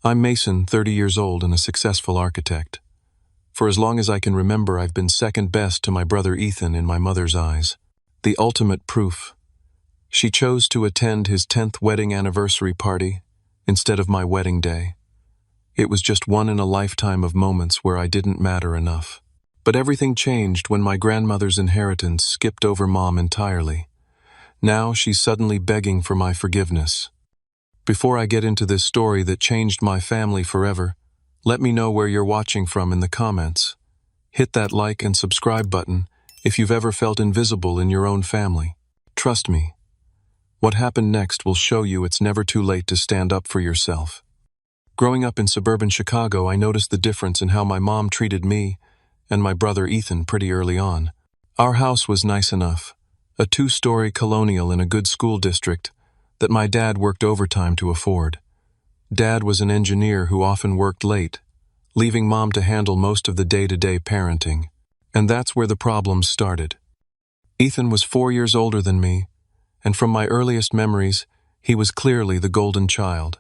I'm Mason, 30 years old and a successful architect. For as long as I can remember, I've been second best to my brother Ethan in my mother's eyes. The ultimate proof. She chose to attend his 10th wedding anniversary party instead of my wedding day. It was just one in a lifetime of moments where I didn't matter enough. But everything changed when my grandmother's inheritance skipped over Mom entirely. Now she's suddenly begging for my forgiveness. Before I get into this story that changed my family forever, let me know where you're watching from in the comments. Hit that like and subscribe button if you've ever felt invisible in your own family. Trust me, what happened next will show you it's never too late to stand up for yourself. Growing up in suburban Chicago, I noticed the difference in how my mom treated me and my brother Ethan pretty early on. Our house was nice enough, a 2-story colonial in a good school district that my dad worked overtime to afford. Dad was an engineer who often worked late, leaving Mom to handle most of the day-to-day parenting. And that's where the problems started. Ethan was 4 years older than me, and from my earliest memories, he was clearly the golden child.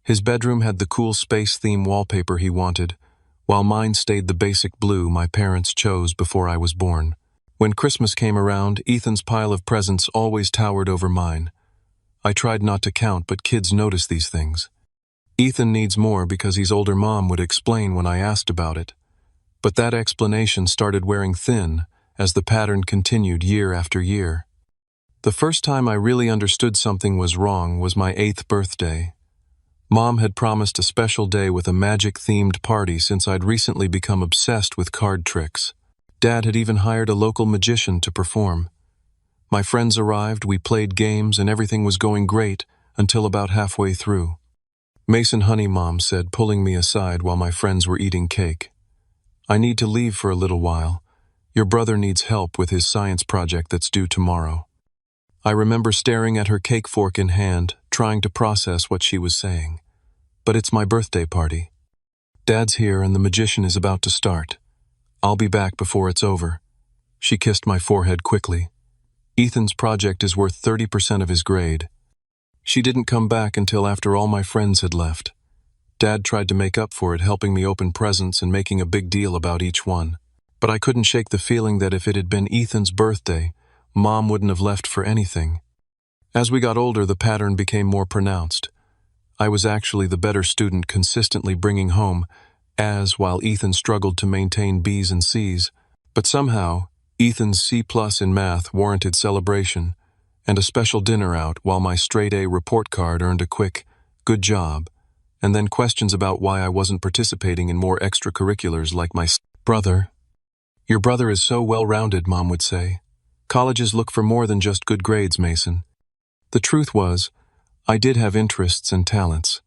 His bedroom had the cool space theme wallpaper he wanted, while mine stayed the basic blue my parents chose before I was born. When Christmas came around, Ethan's pile of presents always towered over mine. I tried not to count, but kids notice these things. Ethan needs more because he's older, Mom would explain when I asked about it. But that explanation started wearing thin as the pattern continued year after year. The first time I really understood something was wrong was my 8th birthday. Mom had promised a special day with a magic-themed party since I'd recently become obsessed with card tricks. Dad had even hired a local magician to perform. My friends arrived, we played games, and everything was going great until about halfway through. "Mason, honey," Mom said, pulling me aside while my friends were eating cake. "I need to leave for a little while. Your brother needs help with his science project that's due tomorrow." I remember staring at her cake fork in hand, trying to process what she was saying. "But it's my birthday party. Dad's here and the magician is about to start. I'll be back before it's over." She kissed my forehead quickly. "Ethan's project is worth 30% of his grade." She didn't come back until after all my friends had left. Dad tried to make up for it, helping me open presents and making a big deal about each one. But I couldn't shake the feeling that if it had been Ethan's birthday, Mom wouldn't have left for anything. As we got older, the pattern became more pronounced. I was actually the better student, consistently bringing home A's while Ethan struggled to maintain B's and C's. But somehow, Ethan's C+ in math warranted celebration and a special dinner out, while my straight A report card earned a quick, "good job," and then questions about why I wasn't participating in more extracurriculars like my brother. "Your brother is so well-rounded," Mom would say. "Colleges look for more than just good grades, Mason." The truth was, I did have interests and talents.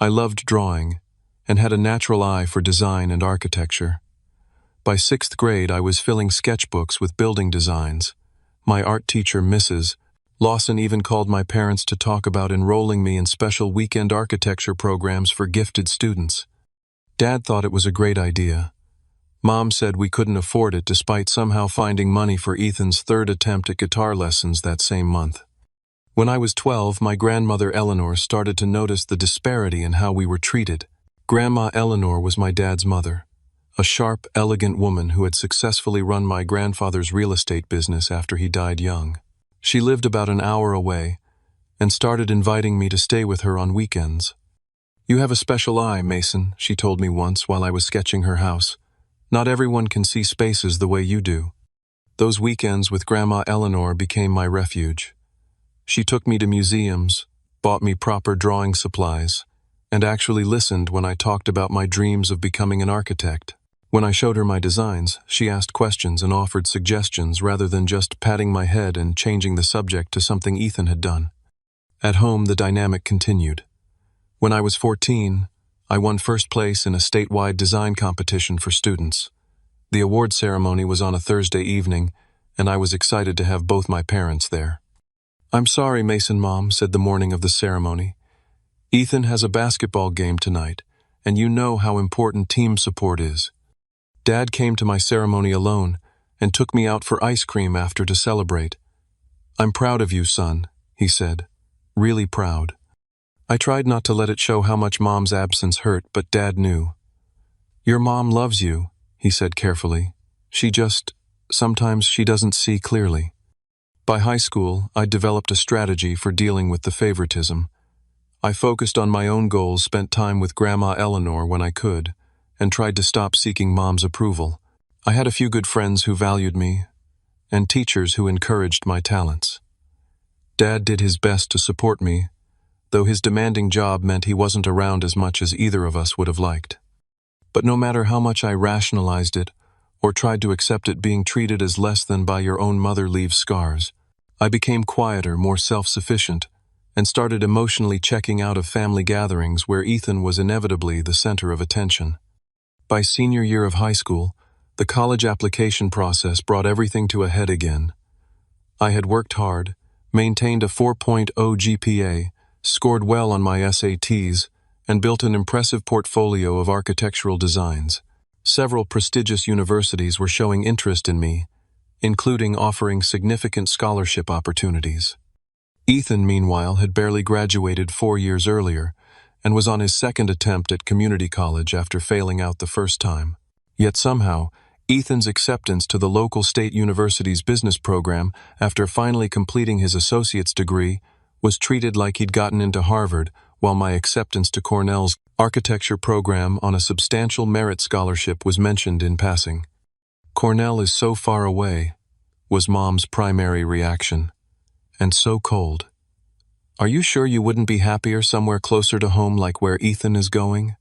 I loved drawing and had a natural eye for design and architecture. By 6th grade, I was filling sketchbooks with building designs. My art teacher, Mrs. Lawson, even called my parents to talk about enrolling me in special weekend architecture programs for gifted students. Dad thought it was a great idea. Mom said we couldn't afford it, despite somehow finding money for Ethan's 3rd attempt at guitar lessons that same month. When I was 12, my grandmother Eleanor started to notice the disparity in how we were treated. Grandma Eleanor was my dad's mother, a sharp, elegant woman who had successfully run my grandfather's real estate business after he died young. She lived about an hour away and started inviting me to stay with her on weekends. "You have a special eye, Mason," she told me once while I was sketching her house. "Not everyone can see spaces the way you do." Those weekends with Grandma Eleanor became my refuge. She took me to museums, bought me proper drawing supplies, and actually listened when I talked about my dreams of becoming an architect. When I showed her my designs, she asked questions and offered suggestions rather than just patting my head and changing the subject to something Ethan had done. At home, the dynamic continued. When I was 14, I won first place in a statewide design competition for students. The award ceremony was on a Thursday evening, and I was excited to have both my parents there. "I'm sorry, Mason," Mom said the morning of the ceremony. "Ethan has a basketball game tonight, and you know how important team support is." Dad came to my ceremony alone and took me out for ice cream after to celebrate. "I'm proud of you, son," he said. "Really proud." I tried not to let it show how much Mom's absence hurt, but Dad knew. "Your mom loves you," he said carefully. Sometimes she doesn't see clearly." By high school, I developed a strategy for dealing with the favoritism. I focused on my own goals, spent time with Grandma Eleanor when I could, and tried to stop seeking Mom's approval. I had a few good friends who valued me, and teachers who encouraged my talents. Dad did his best to support me, though his demanding job meant he wasn't around as much as either of us would have liked. But no matter how much I rationalized it, or tried to accept it, being treated as less than by your own mother leaves scars. I became quieter, more self-sufficient, and started emotionally checking out of family gatherings where Ethan was inevitably the center of attention. By senior year of high school, the college application process brought everything to a head again. I had worked hard, maintained a 4.0 GPA, scored well on my SATs, and built an impressive portfolio of architectural designs. Several prestigious universities were showing interest in me, including offering significant scholarship opportunities. Ethan, meanwhile, had barely graduated 4 years earlier and was on his second attempt at community college after failing out the first time. Yet somehow, Ethan's acceptance to the local state university's business program after finally completing his associate's degree was treated like he'd gotten into Harvard, while my acceptance to Cornell's architecture program on a substantial merit scholarship was mentioned in passing. "Cornell is so far away," was Mom's primary reaction. "And so cold. Are you sure you wouldn't be happier somewhere closer to home like where Ethan is going?"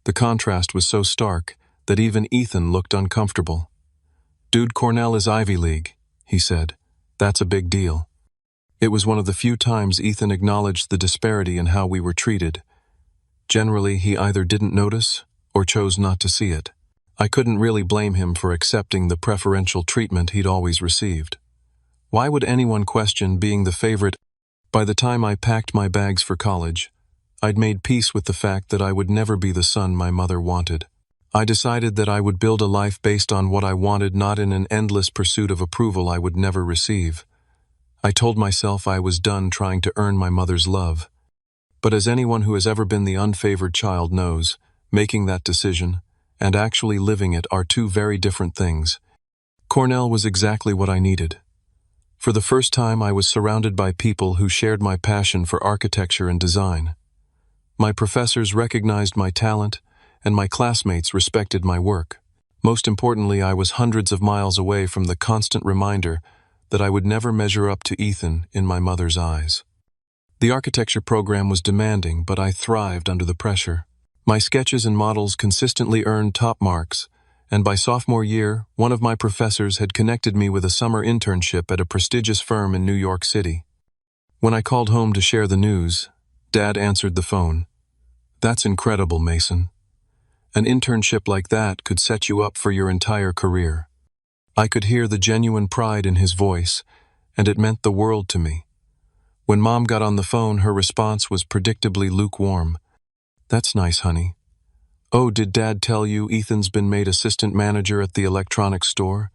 The contrast was so stark that even Ethan looked uncomfortable. "Dude, Cornell is Ivy League," he said. "That's a big deal." It was one of the few times Ethan acknowledged the disparity in how we were treated. Generally, he either didn't notice or chose not to see it. I couldn't really blame him for accepting the preferential treatment he'd always received. Why would anyone question being the favorite? By the time I packed my bags for college, I'd made peace with the fact that I would never be the son my mother wanted. I decided that I would build a life based on what I wanted, not in an endless pursuit of approval I would never receive. I told myself I was done trying to earn my mother's love. But as anyone who has ever been the unfavored child knows, making that decision and actually living it are two very different things. Cornell was exactly what I needed. For the first time, I was surrounded by people who shared my passion for architecture and design. My professors recognized my talent, and my classmates respected my work. Most importantly, I was hundreds of miles away from the constant reminder that I would never measure up to Ethan in my mother's eyes. The architecture program was demanding, but I thrived under the pressure. My sketches and models consistently earned top marks, and by sophomore year, one of my professors had connected me with a summer internship at a prestigious firm in New York City. When I called home to share the news, Dad answered the phone. "That's incredible, Mason. An internship like that could set you up for your entire career." I could hear the genuine pride in his voice, and it meant the world to me. When Mom got on the phone, her response was predictably lukewarm. "That's nice, honey. Oh, did Dad tell you Ethan's been made assistant manager at the electronics store?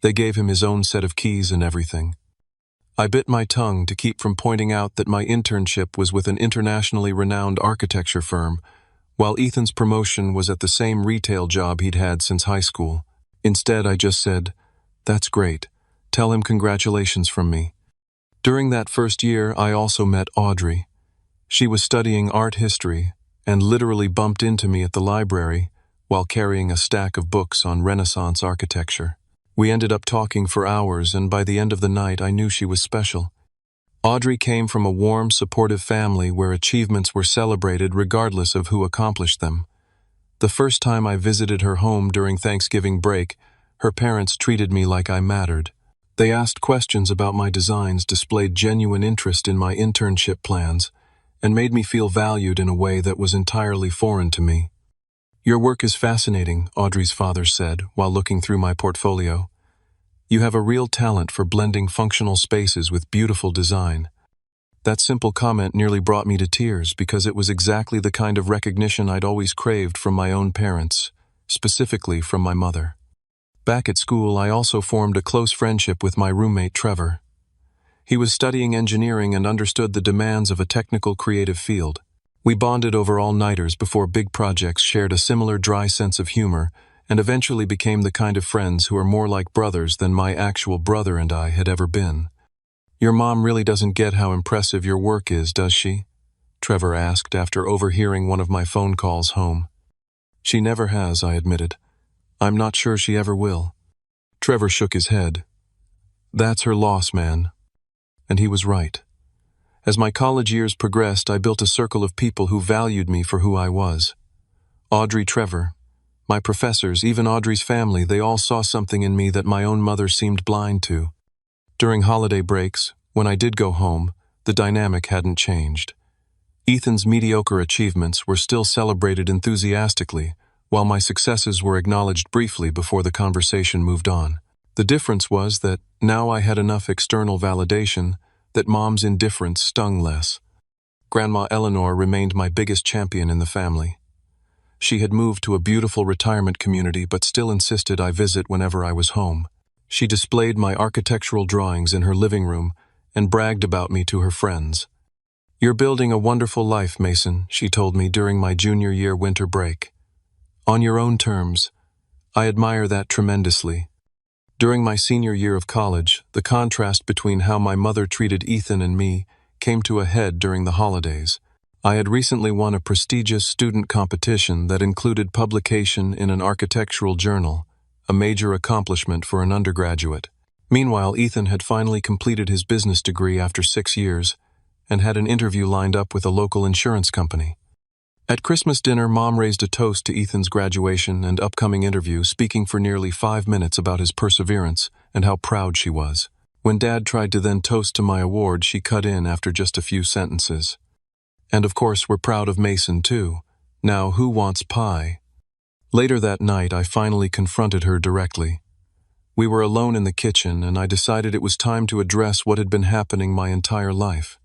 They gave him his own set of keys and everything." I bit my tongue to keep from pointing out that my internship was with an internationally renowned architecture firm, while Ethan's promotion was at the same retail job he'd had since high school. Instead, I just said, "That's great. Tell him congratulations from me." During that first year, I also met Audrey. She was studying art history and literally bumped into me at the library while carrying a stack of books on Renaissance architecture. We ended up talking for hours, and by the end of the night, I knew she was special. Audrey came from a warm, supportive family where achievements were celebrated regardless of who accomplished them. The first time I visited her home during Thanksgiving break, her parents treated me like I mattered. They asked questions about my designs, displayed genuine interest in my internship plans, and made me feel valued in a way that was entirely foreign to me. "Your work is fascinating," Audrey's father said while looking through my portfolio. "You have a real talent for blending functional spaces with beautiful design." That simple comment nearly brought me to tears because it was exactly the kind of recognition I'd always craved from my own parents, specifically from my mother. Back at school, I also formed a close friendship with my roommate Trevor. He was studying engineering and understood the demands of a technical creative field. We bonded over all-nighters before big projects, shared a similar dry sense of humor, and eventually became the kind of friends who are more like brothers than my actual brother and I had ever been. "Your mom really doesn't get how impressive your work is, does she?" Trevor asked after overhearing one of my phone calls home. "She never has," I admitted. "I'm not sure she ever will." Trevor shook his head. "That's her loss, man." And he was right. As my college years progressed, I built a circle of people who valued me for who I was. Audrey, Trevor, my professors, even Audrey's family, they all saw something in me that my own mother seemed blind to. During holiday breaks, when I did go home, the dynamic hadn't changed. Ethan's mediocre achievements were still celebrated enthusiastically, while my successes were acknowledged briefly before the conversation moved on. The difference was that now I had enough external validation that Mom's indifference stung less. Grandma Eleanor remained my biggest champion in the family. She had moved to a beautiful retirement community but still insisted I visit whenever I was home. She displayed my architectural drawings in her living room and bragged about me to her friends. "You're building a wonderful life, Mason," she told me during my junior year winter break. "On your own terms." I admire that tremendously. During my senior year of college, the contrast between how my mother treated Ethan and me came to a head during the holidays. I had recently won a prestigious student competition that included publication in an architectural journal, a major accomplishment for an undergraduate. Meanwhile, Ethan had finally completed his business degree after 6 years and had an interview lined up with a local insurance company. At Christmas dinner, Mom raised a toast to Ethan's graduation and upcoming interview, speaking for nearly 5 minutes about his perseverance and how proud she was. When Dad tried to then toast to my award, she cut in after just a few sentences. "And of course, we're proud of Mason, too. Now, who wants pie?" Later that night, I finally confronted her directly. We were alone in the kitchen, and I decided it was time to address what had been happening my entire life.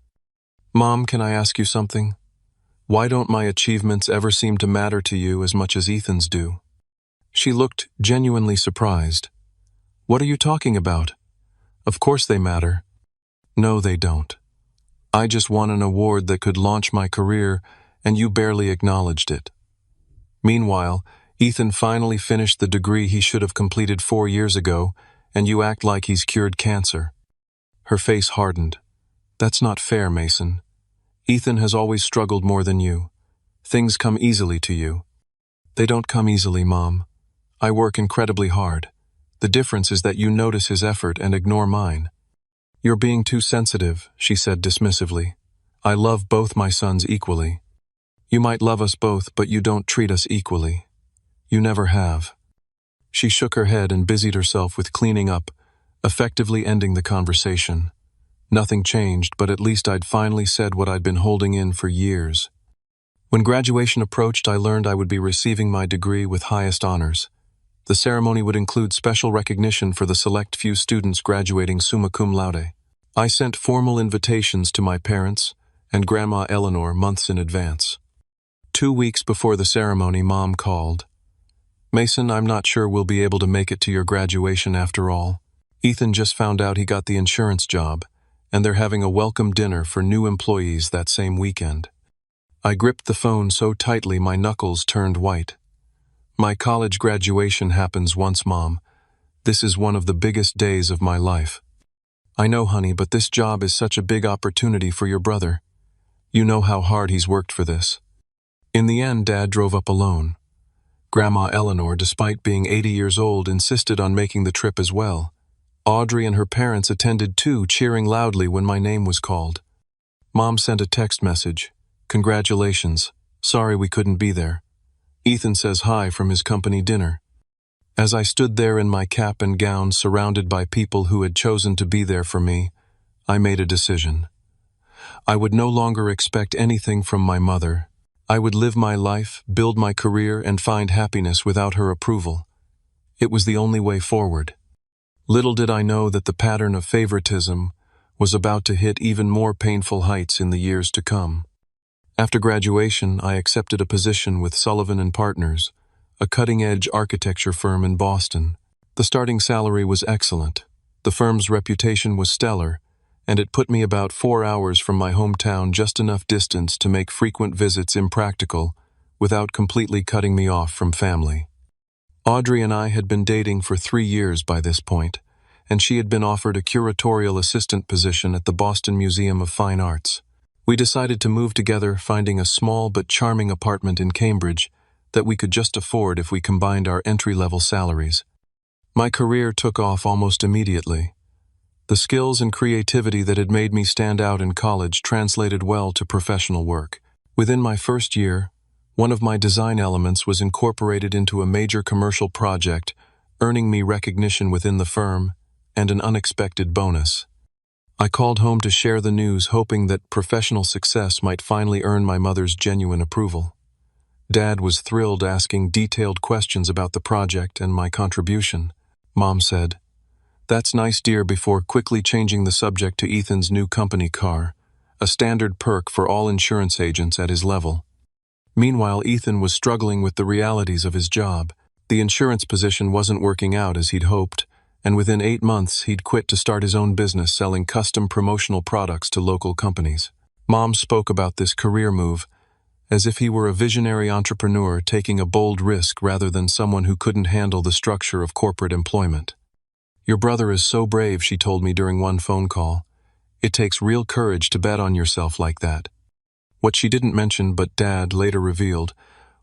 "Mom, can I ask you something? Why don't my achievements ever seem to matter to you as much as Ethan's do?" She looked genuinely surprised. "What are you talking about? Of course they matter." "No, they don't. I just won an award that could launch my career, and you barely acknowledged it. Meanwhile, Ethan finally finished the degree he should have completed 4 years ago, and you act like he's cured cancer." Her face hardened. "That's not fair, Mason. Ethan has always struggled more than you. Things come easily to you." "They don't come easily, Mom. I work incredibly hard. The difference is that you notice his effort and ignore mine." "You're being too sensitive," she said dismissively. "I love both my sons equally." "You might love us both, but you don't treat us equally. You never have." She shook her head and busied herself with cleaning up, effectively ending the conversation. Nothing changed, but at least I'd finally said what I'd been holding in for years. When graduation approached, I learned I would be receiving my degree with highest honors. The ceremony would include special recognition for the select few students graduating summa cum laude. I sent formal invitations to my parents and Grandma Eleanor months in advance. 2 weeks before the ceremony, Mom called. "Mason, I'm not sure we'll be able to make it to your graduation after all. Ethan just found out he got the insurance job, and they're having a welcome dinner for new employees that same weekend." I gripped the phone so tightly my knuckles turned white. "My college graduation happens once, Mom. This is one of the biggest days of my life." "I know, honey, but this job is such a big opportunity for your brother. You know how hard he's worked for this." In the end, Dad drove up alone. Grandma Eleanor, despite being 80 years old, insisted on making the trip as well. Audrey and her parents attended too, cheering loudly when my name was called. Mom sent a text message. "Congratulations. Sorry we couldn't be there. Ethan says hi from his company dinner." As I stood there in my cap and gown, surrounded by people who had chosen to be there for me, I made a decision. I would no longer expect anything from my mother. I would live my life, build my career, and find happiness without her approval. It was the only way forward. Little did I know that the pattern of favoritism was about to hit even more painful heights in the years to come. After graduation, I accepted a position with Sullivan & Partners, a cutting-edge architecture firm in Boston. The starting salary was excellent. The firm's reputation was stellar, and it put me about 4 hours from my hometown, just enough distance to make frequent visits impractical without completely cutting me off from family. Audrey and I had been dating for 3 years by this point, and she had been offered a curatorial assistant position at the Boston Museum of Fine Arts. We decided to move together, finding a small but charming apartment in Cambridge that we could just afford if we combined our entry-level salaries. My career took off almost immediately. The skills and creativity that had made me stand out in college translated well to professional work. Within my first year, one of my design elements was incorporated into a major commercial project, earning me recognition within the firm and an unexpected bonus. I called home to share the news, hoping that professional success might finally earn my mother's genuine approval. Dad was thrilled, asking detailed questions about the project and my contribution. Mom said, "That's nice, dear," before quickly changing the subject to Ethan's new company car, a standard perk for all insurance agents at his level. Meanwhile, Ethan was struggling with the realities of his job. The insurance position wasn't working out as he'd hoped, and within 8 months he'd quit to start his own business selling custom promotional products to local companies. Mom spoke about this career move as if he were a visionary entrepreneur taking a bold risk rather than someone who couldn't handle the structure of corporate employment. "Your brother is so brave," she told me during one phone call. "It takes real courage to bet on yourself like that." What she didn't mention, but Dad later revealed,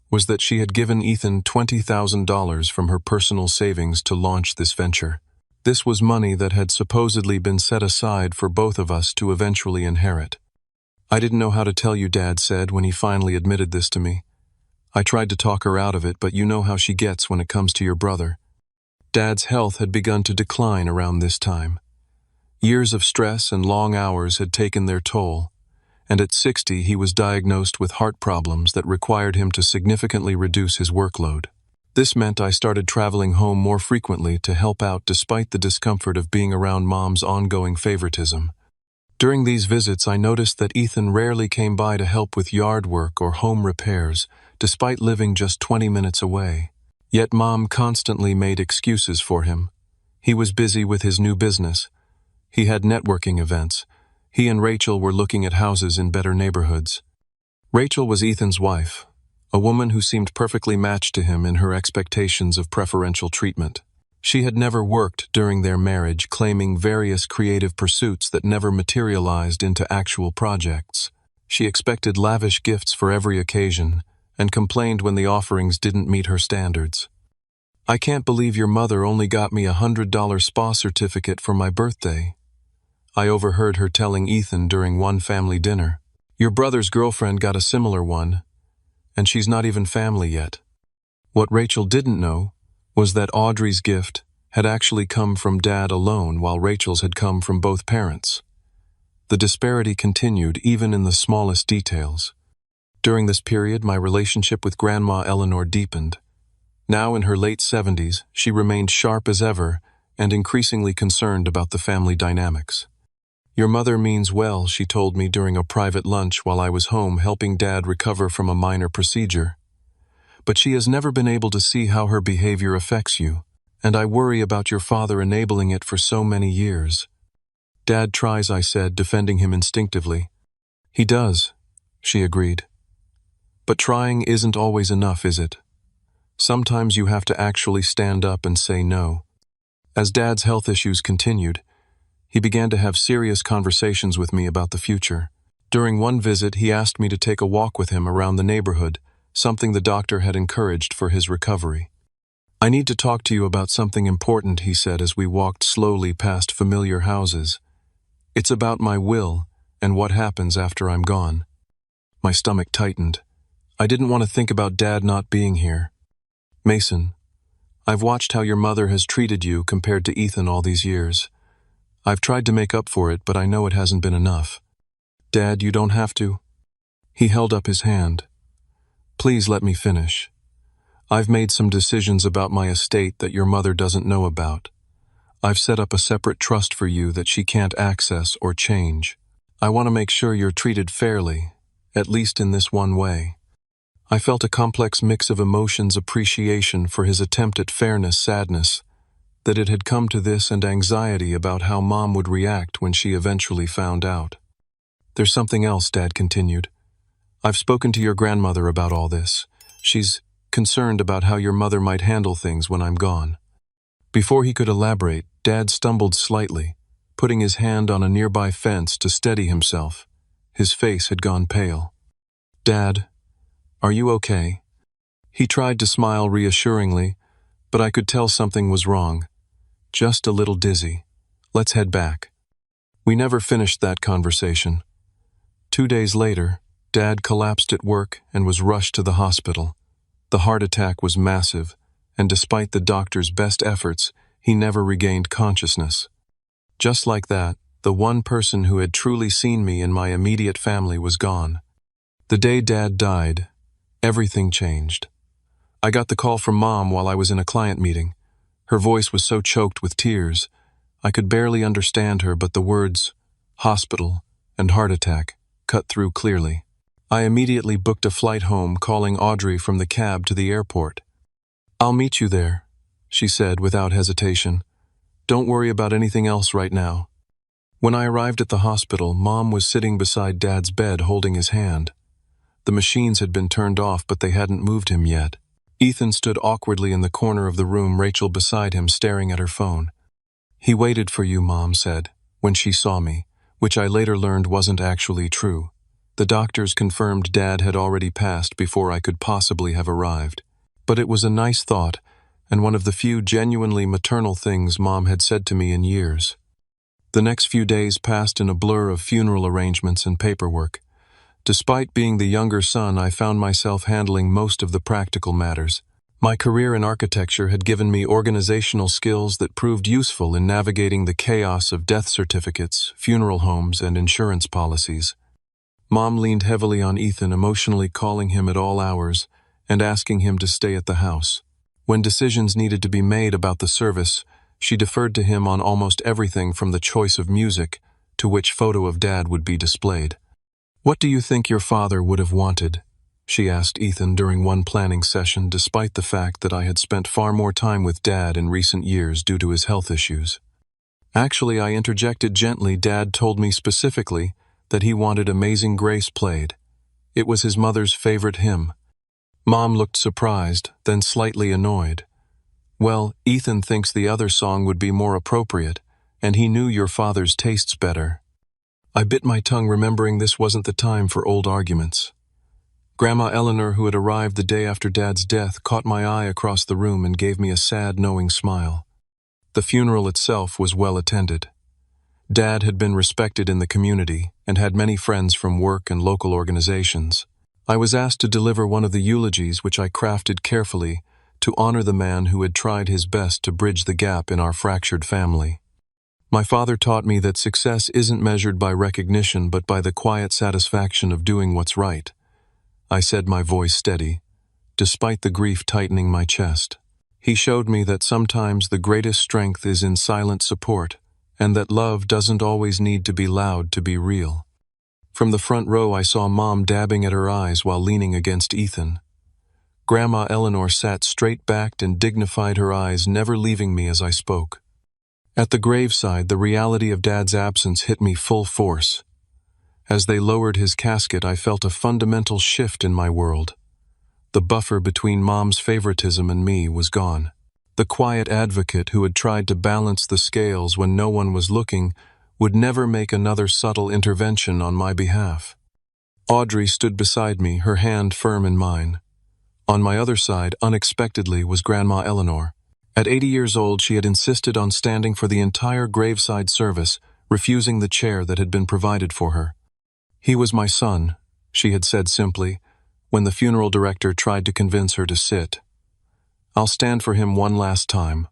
was that she had given Ethan $20,000 from her personal savings to launch this venture. This was money that had supposedly been set aside for both of us to eventually inherit. "I didn't know how to tell you," Dad said when he finally admitted this to me. "I tried to talk her out of it, but you know how she gets when it comes to your brother." Dad's health had begun to decline around this time. Years of stress and long hours had taken their toll, and at 60 he was diagnosed with heart problems that required him to significantly reduce his workload. This meant I started traveling home more frequently to help out despite the discomfort of being around Mom's ongoing favoritism. During these visits, I noticed that Ethan rarely came by to help with yard work or home repairs, despite living just 20 minutes away. Yet Mom constantly made excuses for him. He was busy with his new business. He had networking events. He and Rachel were looking at houses in better neighborhoods. Rachel was Ethan's wife, a woman who seemed perfectly matched to him in her expectations of preferential treatment. She had never worked during their marriage, claiming various creative pursuits that never materialized into actual projects. She expected lavish gifts for every occasion and complained when the offerings didn't meet her standards. "I can't believe your mother only got me a $100 spa certificate for my birthday," I overheard her telling Ethan during one family dinner. "Your brother's girlfriend got a similar one, and she's not even family yet." What Rachel didn't know was that Audrey's gift had actually come from Dad alone, while Rachel's had come from both parents. The disparity continued even in the smallest details. During this period, my relationship with Grandma Eleanor deepened. Now in her late 70s, she remained sharp as ever and increasingly concerned about the family dynamics. "Your mother means well," she told me during a private lunch while I was home helping Dad recover from a minor procedure. "But she has never been able to see how her behavior affects you, and I worry about your father enabling it for so many years." "Dad tries," I said, defending him instinctively. "He does," she agreed. "But trying isn't always enough, is it? Sometimes you have to actually stand up and say no." As Dad's health issues continued, he began to have serious conversations with me about the future. During one visit, he asked me to take a walk with him around the neighborhood, something the doctor had encouraged for his recovery. "I need to talk to you about something important," he said as we walked slowly past familiar houses. "It's about my will and what happens after I'm gone." My stomach tightened. I didn't want to think about Dad not being here. "Mason, I've watched how your mother has treated you compared to Ethan all these years. I've tried to make up for it, but I know it hasn't been enough." "Dad, you don't have to." He held up his hand. "Please let me finish. I've made some decisions about my estate that your mother doesn't know about. I've set up a separate trust for you that she can't access or change. I want to make sure you're treated fairly, at least in this one way." I felt a complex mix of emotions: appreciation for his attempt at fairness, sadness, that it had come to this and anxiety about how Mom would react when she eventually found out. "There's something else," Dad continued. "I've spoken to your grandmother about all this. She's concerned about how your mother might handle things when I'm gone." Before he could elaborate, Dad stumbled slightly, putting his hand on a nearby fence to steady himself. His face had gone pale. "Dad, are you okay?" He tried to smile reassuringly, but I could tell something was wrong. "Just a little dizzy. Let's head back." We never finished that conversation. 2 days later, Dad collapsed at work and was rushed to the hospital. The heart attack was massive, and despite the doctor's best efforts, he never regained consciousness. Just like that, the one person who had truly seen me in my immediate family was gone. The day Dad died, everything changed. I got the call from Mom while I was in a client meeting. Her voice was so choked with tears, I could barely understand her, but the words, "hospital" and "heart attack" cut through clearly. I immediately booked a flight home, calling Audrey from the cab to the airport. "I'll meet you there," she said without hesitation. "Don't worry about anything else right now." When I arrived at the hospital, Mom was sitting beside Dad's bed holding his hand. The machines had been turned off, but they hadn't moved him yet. Ethan stood awkwardly in the corner of the room, Rachel beside him, staring at her phone. "He waited for you," Mom said, when she saw me, which I later learned wasn't actually true. The doctors confirmed Dad had already passed before I could possibly have arrived. But it was a nice thought, and one of the few genuinely maternal things Mom had said to me in years. The next few days passed in a blur of funeral arrangements and paperwork. Despite being the younger son, I found myself handling most of the practical matters. My career in architecture had given me organizational skills that proved useful in navigating the chaos of death certificates, funeral homes, and insurance policies. Mom leaned heavily on Ethan, emotionally calling him at all hours and asking him to stay at the house. When decisions needed to be made about the service, she deferred to him on almost everything from the choice of music to which photo of Dad would be displayed. "What do you think your father would have wanted?" she asked Ethan during one planning session, despite the fact that I had spent far more time with Dad in recent years due to his health issues. "Actually," I interjected gently, "Dad told me specifically that he wanted Amazing Grace played. It was his mother's favorite hymn." Mom looked surprised, then slightly annoyed. "Well, Ethan thinks the other song would be more appropriate, and he knew your father's tastes better." I bit my tongue, remembering this wasn't the time for old arguments. Grandma Eleanor, who had arrived the day after Dad's death, caught my eye across the room and gave me a sad, knowing smile. The funeral itself was well attended. Dad had been respected in the community and had many friends from work and local organizations. I was asked to deliver one of the eulogies, which I crafted carefully to honor the man who had tried his best to bridge the gap in our fractured family. My father taught me that success isn't measured by recognition but by the quiet satisfaction of doing what's right. I said, my voice steady, despite the grief tightening my chest. He showed me that sometimes the greatest strength is in silent support, and that love doesn't always need to be loud to be real. From the front row, I saw Mom dabbing at her eyes while leaning against Ethan. Grandma Eleanor sat straight-backed and dignified, her eyes never leaving me as I spoke. At the graveside, the reality of Dad's absence hit me full force. As they lowered his casket, I felt a fundamental shift in my world. The buffer between Mom's favoritism and me was gone. The quiet advocate who had tried to balance the scales when no one was looking would never make another subtle intervention on my behalf. Audrey stood beside me, her hand firm in mine. On my other side, unexpectedly, was Grandma Eleanor. At 80 years old, she had insisted on standing for the entire graveside service, refusing the chair that had been provided for her. "He was my son," she had said simply, when the funeral director tried to convince her to sit. "I'll stand for him one last time."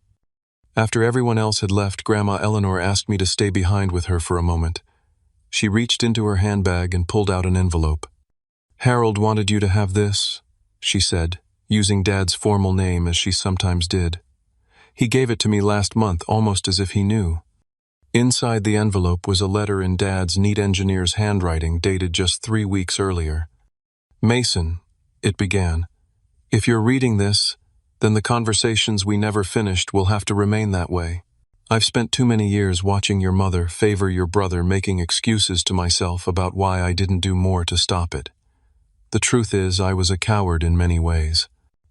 After everyone else had left, Grandma Eleanor asked me to stay behind with her for a moment. She reached into her handbag and pulled out an envelope. "Harold wanted you to have this," she said, using Dad's formal name as she sometimes did. "He gave it to me last month, almost as if he knew." Inside the envelope was a letter in Dad's neat engineer's handwriting, dated just 3 weeks earlier. "Mason," it began, "if you're reading this, then the conversations we never finished will have to remain that way. I've spent too many years watching your mother favor your brother, making excuses to myself about why I didn't do more to stop it. The truth is, I was a coward in many ways.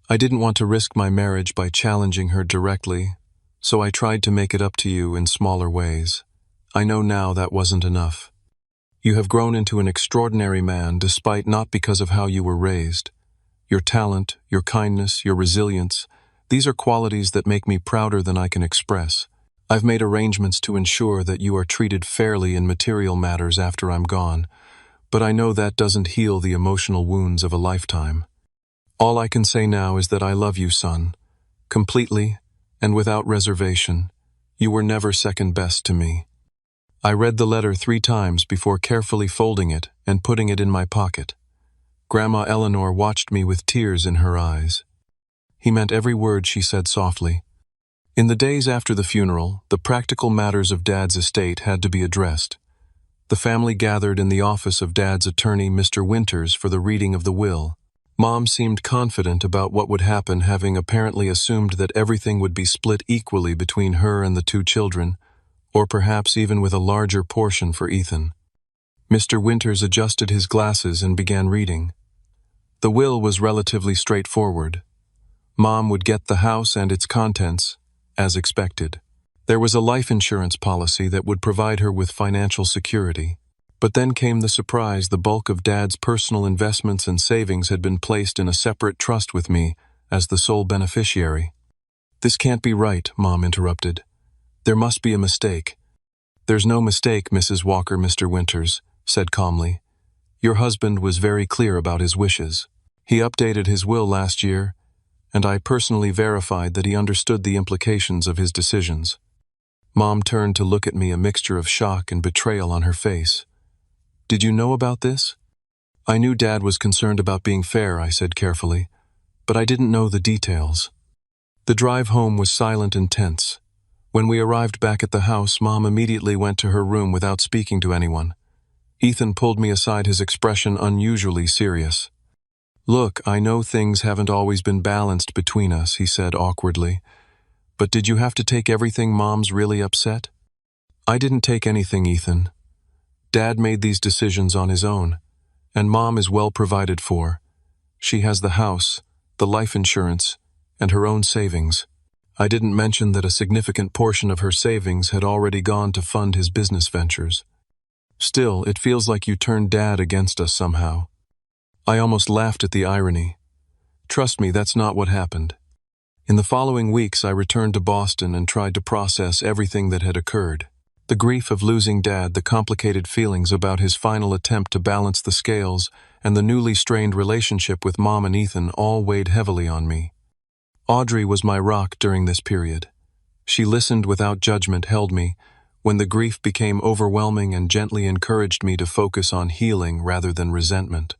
I didn't want to risk my marriage by challenging her directly, so I tried to make it up to you in smaller ways. I know now that wasn't enough. You have grown into an extraordinary man, despite not because of how you were raised. Your talent, your kindness, your resilience, these are qualities that make me prouder than I can express. I've made arrangements to ensure that you are treated fairly in material matters after I'm gone, but I know that doesn't heal the emotional wounds of a lifetime. All I can say now is that I love you, son, completely and without reservation. You were never second best to me. I read the letter 3 times before carefully folding it and putting it in my pocket. Grandma Eleanor watched me with tears in her eyes. He meant every word she said softly. In the days after the funeral, the practical matters of Dad's estate had to be addressed. The family gathered in the office of Dad's attorney, Mr. Winters, for the reading of the will. Mom seemed confident about what would happen, having apparently assumed that everything would be split equally between her and the 2 children, or perhaps even with a larger portion for Ethan. Mr. Winters adjusted his glasses and began reading. The will was relatively straightforward. Mom would get the house and its contents, as expected. There was a life insurance policy that would provide her with financial security. But then came the surprise: the bulk of Dad's personal investments and savings had been placed in a separate trust with me as the sole beneficiary. "This can't be right," Mom interrupted. "There must be a mistake." "There's no mistake, Mrs. Walker," Mr. Winters said calmly. "Your husband was very clear about his wishes. He updated his will last year, and I personally verified that he understood the implications of his decisions." Mom turned to look at me, a mixture of shock and betrayal on her face. "Did you know about this?" "I knew Dad was concerned about being fair," I said carefully, "but I didn't know the details." The drive home was silent and tense. When we arrived back at the house, Mom immediately went to her room without speaking to anyone. Ethan pulled me aside, his expression unusually serious. "Look, I know things haven't always been balanced between us," he said awkwardly. "But did you have to take everything? Mom's really upset." "I didn't take anything, Ethan. Dad made these decisions on his own, and Mom is well provided for. She has the house, the life insurance, and her own savings. I didn't mention that a significant portion of her savings had already gone to fund his business ventures. Still, it feels like you turned Dad against us somehow." I almost laughed at the irony. "Trust me, that's not what happened." In the following weeks, I returned to Boston and tried to process everything that had occurred. The grief of losing Dad, the complicated feelings about his final attempt to balance the scales, and the newly strained relationship with Mom and Ethan all weighed heavily on me. Audrey was my rock during this period. She listened without judgment, held me when the grief became overwhelming, and gently encouraged me to focus on healing rather than resentment.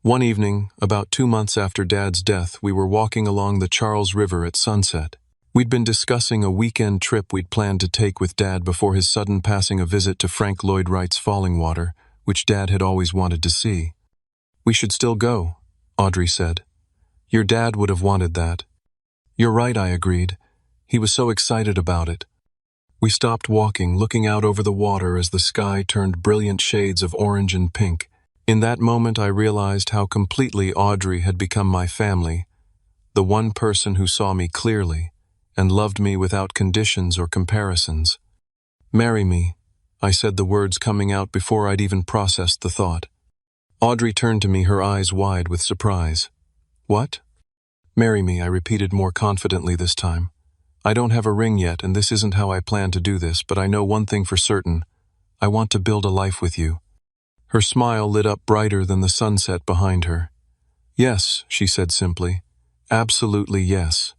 One evening, about 2 months after Dad's death, we were walking along the Charles River at sunset. We'd been discussing a weekend trip we'd planned to take with Dad before his sudden passing, a visit to Frank Lloyd Wright's Falling Water, which Dad had always wanted to see. "We should still go," Audrey said. "Your dad would have wanted that." "You're right," I agreed. "He was so excited about it." We stopped walking, looking out over the water as the sky turned brilliant shades of orange and pink. In that moment, I realized how completely Audrey had become my family, the one person who saw me clearly and loved me without conditions or comparisons. "Marry me," I said, the words coming out before I'd even processed the thought. Audrey turned to me, her eyes wide with surprise. "What?" "Marry me," I repeated more confidently this time. "I don't have a ring yet, and this isn't how I plan to do this, but I know one thing for certain. I want to build a life with you." Her smile lit up brighter than the sunset behind her. "Yes," she said simply. "Absolutely yes."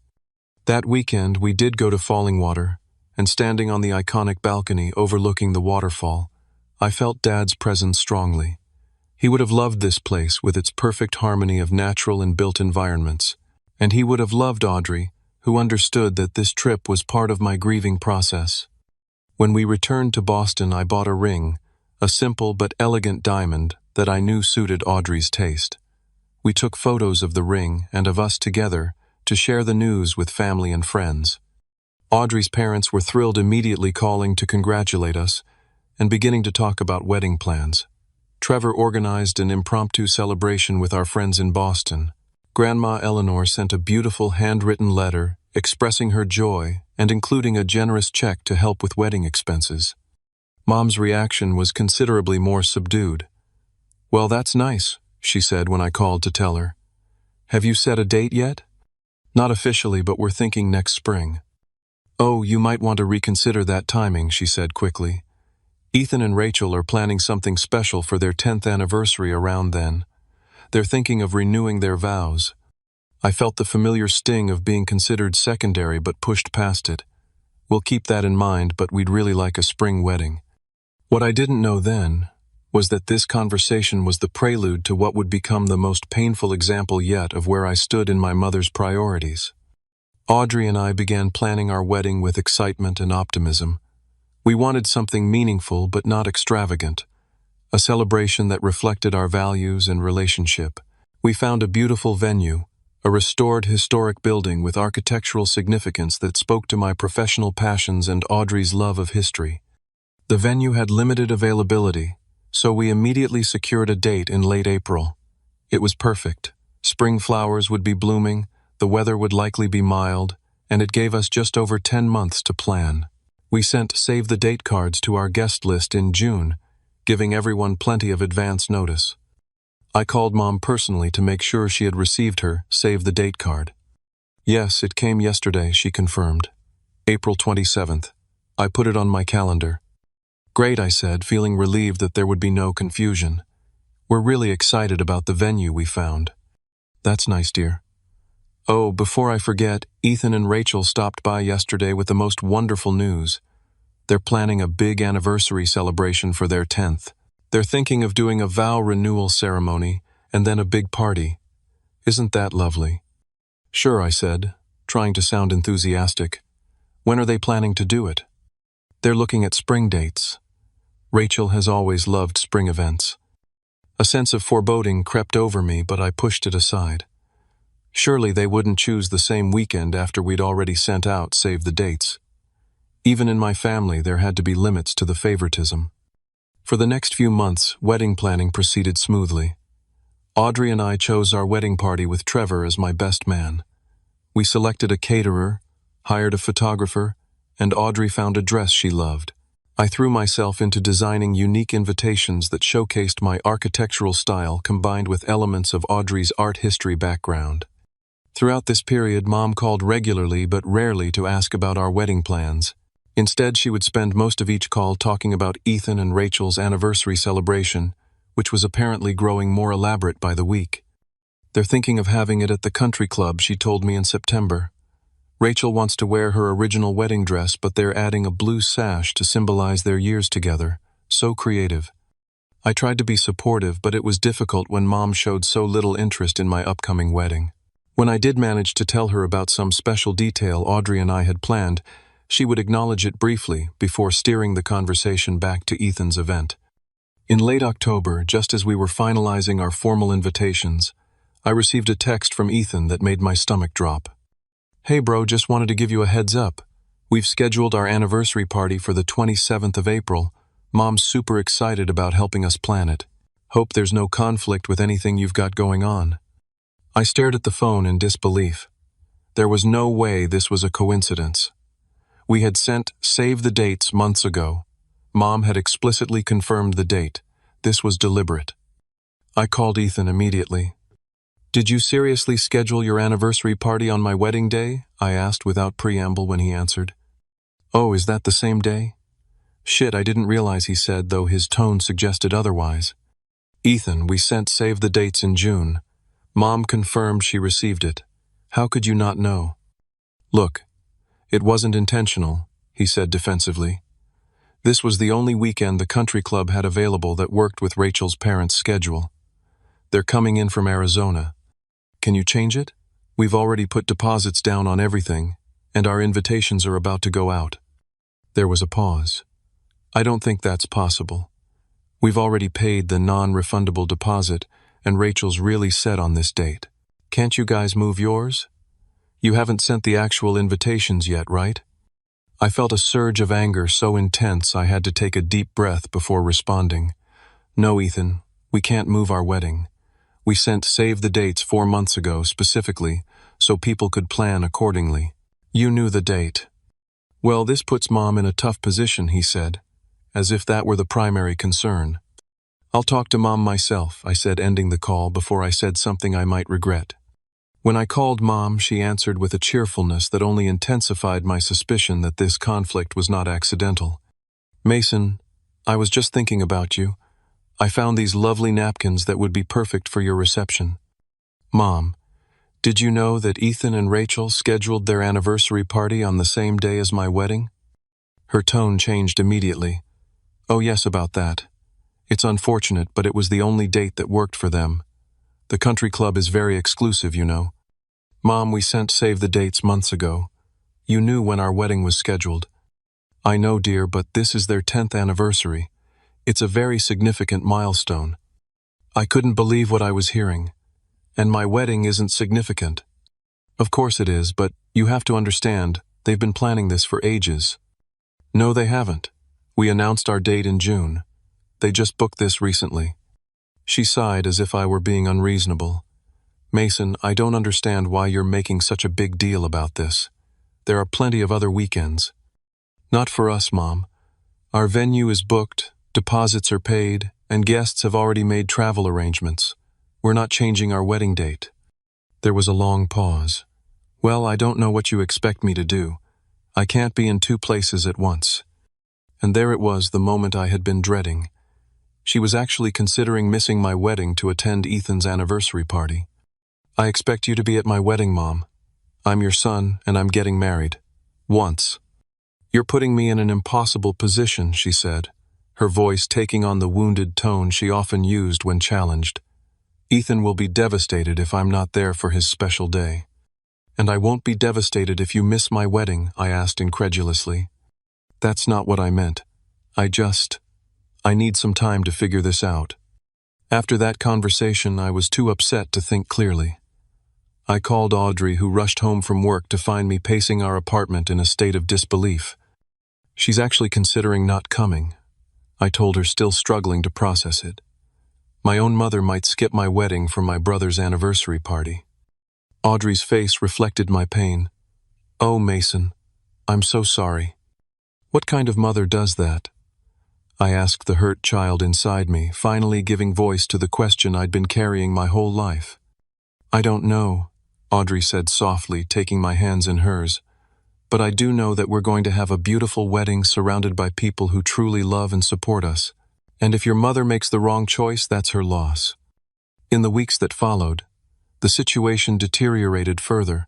That weekend, we did go to Falling Water, and standing on the iconic balcony overlooking the waterfall, I felt Dad's presence strongly. He would have loved this place with its perfect harmony of natural and built environments, and he would have loved Audrey, who understood that this trip was part of my grieving process. When we returned to Boston, I bought a ring, a simple but elegant diamond that I knew suited Audrey's taste. We took photos of the ring and of us together to share the news with family and friends. Audrey's parents were thrilled, immediately calling to congratulate us and beginning to talk about wedding plans. Trevor organized an impromptu celebration with our friends in Boston. Grandma Eleanor sent a beautiful handwritten letter expressing her joy and including a generous check to help with wedding expenses. Mom's reaction was considerably more subdued. "Well, that's nice," she said when I called to tell her. "Have you set a date yet?" "Not officially, but we're thinking next spring." "Oh, you might want to reconsider that timing," she said quickly. "Ethan and Rachel are planning something special for their 10th anniversary around then. They're thinking of renewing their vows." I felt the familiar sting of being considered secondary but pushed past it. "We'll keep that in mind, but we'd really like a spring wedding." What I didn't know then was that this conversation was the prelude to what would become the most painful example yet of where I stood in my mother's priorities. Audrey and I began planning our wedding with excitement and optimism. We wanted something meaningful but not extravagant, a celebration that reflected our values and relationship. We found a beautiful venue, a restored historic building with architectural significance that spoke to my professional passions and Audrey's love of history. The venue had limited availability, so we immediately secured a date in late April. It was perfect. Spring flowers would be blooming, the weather would likely be mild, and it gave us just over 10 months to plan. We sent save-the-date cards to our guest list in June, giving everyone plenty of advance notice. I called Mom personally to make sure she had received her save-the-date card. "Yes, it came yesterday," she confirmed. "April 27th. I put it on my calendar." "Great," I said, feeling relieved that there would be no confusion. "We're really excited about the venue we found." "That's nice, dear." "Oh, before I forget, Ethan and Rachel stopped by yesterday with the most wonderful news. They're planning a big anniversary celebration for their 10th. They're thinking of doing a vow renewal ceremony and then a big party. Isn't that lovely?" "Sure," I said, trying to sound enthusiastic. "When are they planning to do it?" "They're looking at spring dates." Rachel has always loved spring events. A sense of foreboding crept over me, but I pushed it aside. Surely they wouldn't choose the same weekend after we'd already sent out save the dates. Even in my family, there had to be limits to the favoritism. For the next few months, wedding planning proceeded smoothly. Audrey and I chose our wedding party with Trevor as my best man. We selected a caterer, hired a photographer, and Audrey found a dress she loved. I threw myself into designing unique invitations that showcased my architectural style combined with elements of Audrey's art history background. Throughout this period, Mom called regularly but rarely to ask about our wedding plans. Instead, she would spend most of each call talking about Ethan and Rachel's anniversary celebration, which was apparently growing more elaborate by the week. "They're thinking of having it at the country club," she told me in September. "Rachel wants to wear her original wedding dress, but they're adding a blue sash to symbolize their years together. So creative." I tried to be supportive, but it was difficult when Mom showed so little interest in my upcoming wedding. When I did manage to tell her about some special detail Audrey and I had planned, she would acknowledge it briefly before steering the conversation back to Ethan's event. In late October, just as we were finalizing our formal invitations, I received a text from Ethan that made my stomach drop. "Hey bro, just wanted to give you a heads up. We've scheduled our anniversary party for the 27th of April. Mom's super excited about helping us plan it. Hope there's no conflict with anything you've got going on." I stared at the phone in disbelief. There was no way this was a coincidence. We had sent save the dates months ago. Mom had explicitly confirmed the date. This was deliberate. I called Ethan immediately. "Did you seriously schedule your anniversary party on my wedding day?" I asked without preamble when he answered. "Oh, is that the same day?" "Shit, I didn't realize," he said, though his tone suggested otherwise. "Ethan, we sent save the dates in June. Mom confirmed she received it. How could you not know?" "Look, it wasn't intentional," he said defensively. "This was the only weekend the country club had available that worked with Rachel's parents' schedule. They're coming in from Arizona. Can you change it? We've already put deposits down on everything, and our invitations are about to go out." There was a pause. "I don't think that's possible. We've already paid the non-refundable deposit, and Rachel's really set on this date. Can't you guys move yours?" You haven't sent the actual invitations yet, right? I felt a surge of anger so intense I had to take a deep breath before responding. No, Ethan, we can't move our wedding. We sent save the dates 4 months ago specifically, so people could plan accordingly. You knew the date. Well, this puts Mom in a tough position, he said, as if that were the primary concern. I'll talk to Mom myself, I said, ending the call before I said something I might regret. When I called Mom, she answered with a cheerfulness that only intensified my suspicion that this conflict was not accidental. Mason, I was just thinking about you. I found these lovely napkins that would be perfect for your reception. Mom, did you know that Ethan and Rachel scheduled their anniversary party on the same day as my wedding? Her tone changed immediately. Oh yes, about that. It's unfortunate, but it was the only date that worked for them. The country club is very exclusive, you know. Mom, we sent save the dates months ago. You knew when our wedding was scheduled. I know, dear, but this is their 10th anniversary. It's a very significant milestone. I couldn't believe what I was hearing. And my wedding isn't significant. Of course it is, but you have to understand, they've been planning this for ages. No, they haven't. We announced our date in June. They just booked this recently. She sighed as if I were being unreasonable. Mason, I don't understand why you're making such a big deal about this. There are plenty of other weekends. Not for us, Mom. Our venue is booked, deposits are paid, and guests have already made travel arrangements. We're not changing our wedding date. There was a long pause. Well, I don't know what you expect me to do. I can't be in 2 places at once. And there it was, the moment I had been dreading. She was actually considering missing my wedding to attend Ethan's anniversary party. I expect you to be at my wedding, Mom. I'm your son, and I'm getting married. Once. You're putting me in an impossible position, she said, her voice taking on the wounded tone she often used when challenged. Ethan will be devastated if I'm not there for his special day. And I won't be devastated if you miss my wedding, I asked incredulously. That's not what I meant. I need some time to figure this out. After that conversation, I was too upset to think clearly. I called Audrey, who rushed home from work to find me pacing our apartment in a state of disbelief. She's actually considering not coming. I told her, still struggling to process it. My own mother might skip my wedding for my brother's anniversary party. Audrey's face reflected my pain. Oh, Mason, I'm so sorry. What kind of mother does that? I asked the hurt child inside me, finally giving voice to the question I'd been carrying my whole life. I don't know, Audrey said softly, taking my hands in hers. But I do know that we're going to have a beautiful wedding surrounded by people who truly love and support us. And if your mother makes the wrong choice, that's her loss. In the weeks that followed, the situation deteriorated further.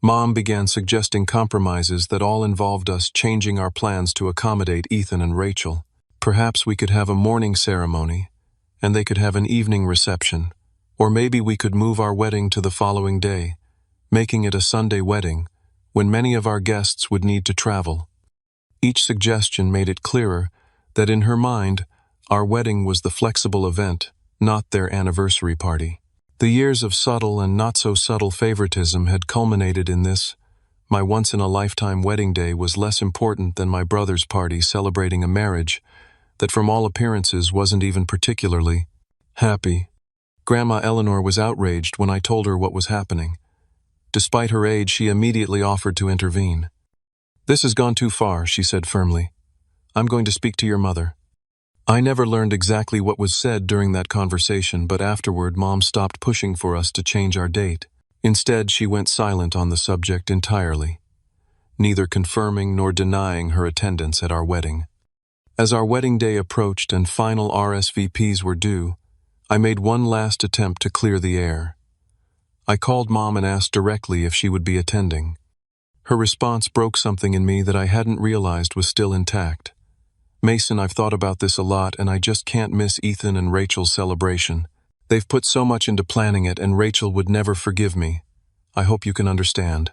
Mom began suggesting compromises that all involved us changing our plans to accommodate Ethan and Rachel. Perhaps we could have a morning ceremony, and they could have an evening reception. Or maybe we could move our wedding to the following day, making it a Sunday wedding, when many of our guests would need to travel. Each suggestion made it clearer that in her mind, our wedding was the flexible event, not their anniversary party. The years of subtle and not-so-subtle favoritism had culminated in this. My once-in-a-lifetime wedding day was less important than my brother's party celebrating a marriage that from all appearances wasn't even particularly happy. Grandma Eleanor was outraged when I told her what was happening. Despite her age, she immediately offered to intervene. This has gone too far, she said firmly. I'm going to speak to your mother. I never learned exactly what was said during that conversation, but afterward Mom stopped pushing for us to change our date. Instead, she went silent on the subject entirely, neither confirming nor denying her attendance at our wedding. As our wedding day approached and final RSVPs were due, I made one last attempt to clear the air. I called Mom and asked directly if she would be attending. Her response broke something in me that I hadn't realized was still intact. Mason, I've thought about this a lot, and I just can't miss Ethan and Rachel's celebration. They've put so much into planning it, and Rachel would never forgive me. I hope you can understand.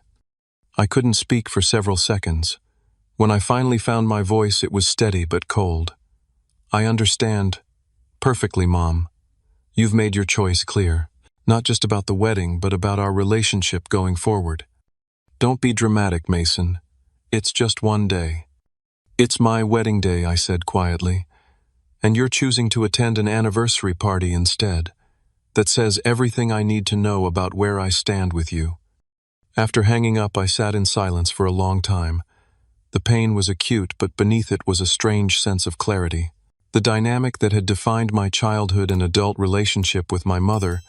I couldn't speak for several seconds. When I finally found my voice, it was steady but cold. I understand perfectly, Mom. You've made your choice clear, not just about the wedding, but about our relationship going forward. Don't be dramatic, Mason. It's just one day. It's my wedding day, I said quietly, and you're choosing to attend an anniversary party instead. That says everything I need to know about where I stand with you. After hanging up, I sat in silence for a long time. The pain was acute, but beneath it was a strange sense of clarity. The dynamic that had defined my childhood and adult relationship with my mother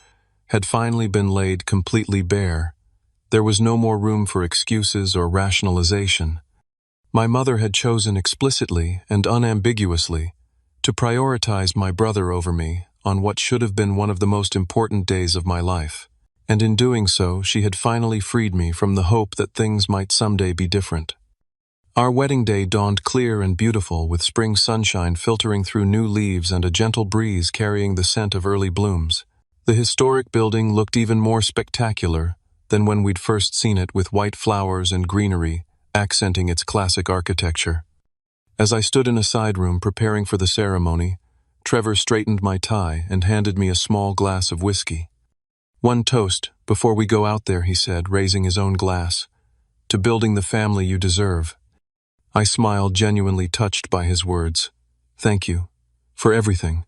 had finally been laid completely bare. There was no more room for excuses or rationalization. My mother had chosen explicitly and unambiguously to prioritize my brother over me on what should have been one of the most important days of my life. And in doing so, she had finally freed me from the hope that things might someday be different. Our wedding day dawned clear and beautiful, with spring sunshine filtering through new leaves and a gentle breeze carrying the scent of early blooms. The historic building looked even more spectacular than when we'd first seen it, with white flowers and greenery accenting its classic architecture. As I stood in a side room preparing for the ceremony, Trevor straightened my tie and handed me a small glass of whiskey. "One toast before we go out there," he said, raising his own glass, "to building the family you deserve." I smiled, genuinely touched by his words. "Thank you. For everything."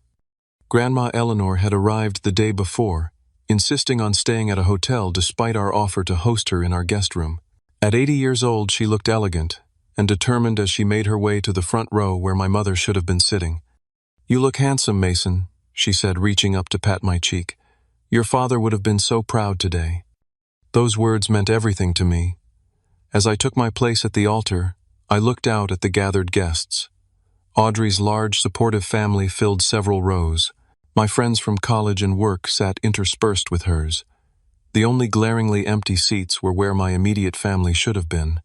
Grandma Eleanor had arrived the day before, insisting on staying at a hotel despite our offer to host her in our guest room. At 80 years old, she looked elegant and determined as she made her way to the front row where my mother should have been sitting. "You look handsome, Mason," she said, reaching up to pat my cheek. "Your father would have been so proud today." Those words meant everything to me. As I took my place at the altar, I looked out at the gathered guests. Audrey's large, supportive family filled several rows. My friends from college and work sat interspersed with hers. The only glaringly empty seats were where my immediate family should have been.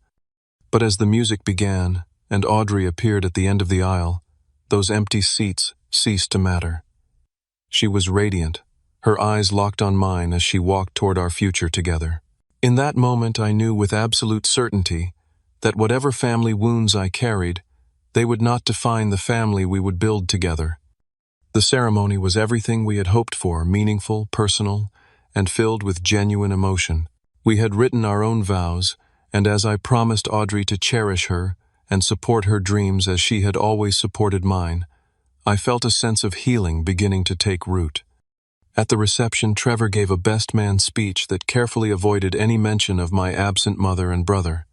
But as the music began and Audrey appeared at the end of the aisle, those empty seats ceased to matter. She was radiant, her eyes locked on mine as she walked toward our future together. In that moment, I knew with absolute certainty that whatever family wounds I carried, they would not define the family we would build together. The ceremony was everything we had hoped for: meaningful, personal, and filled with genuine emotion. We had written our own vows, and as I promised Audrey to cherish her and support her dreams as she had always supported mine, I felt a sense of healing beginning to take root. At the reception, Trevor gave a best man speech that carefully avoided any mention of my absent mother and brother.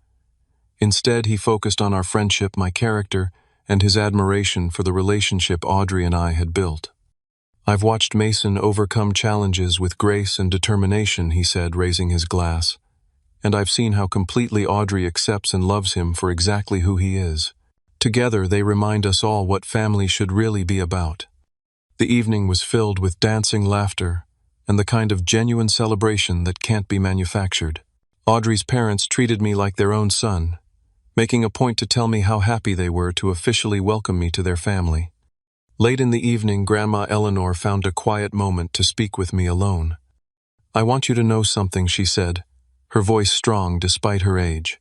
Instead, he focused on our friendship, my character, and his admiration for the relationship Audrey and I had built. "I've watched Mason overcome challenges with grace and determination," he said, raising his glass. "And I've seen how completely Audrey accepts and loves him for exactly who he is. Together, they remind us all what family should really be about." The evening was filled with dancing, laughter, and the kind of genuine celebration that can't be manufactured. Audrey's parents treated me like their own son, making a point to tell me how happy they were to officially welcome me to their family. Late in the evening, Grandma Eleanor found a quiet moment to speak with me alone. "I want you to know something," she said, her voice strong despite her age.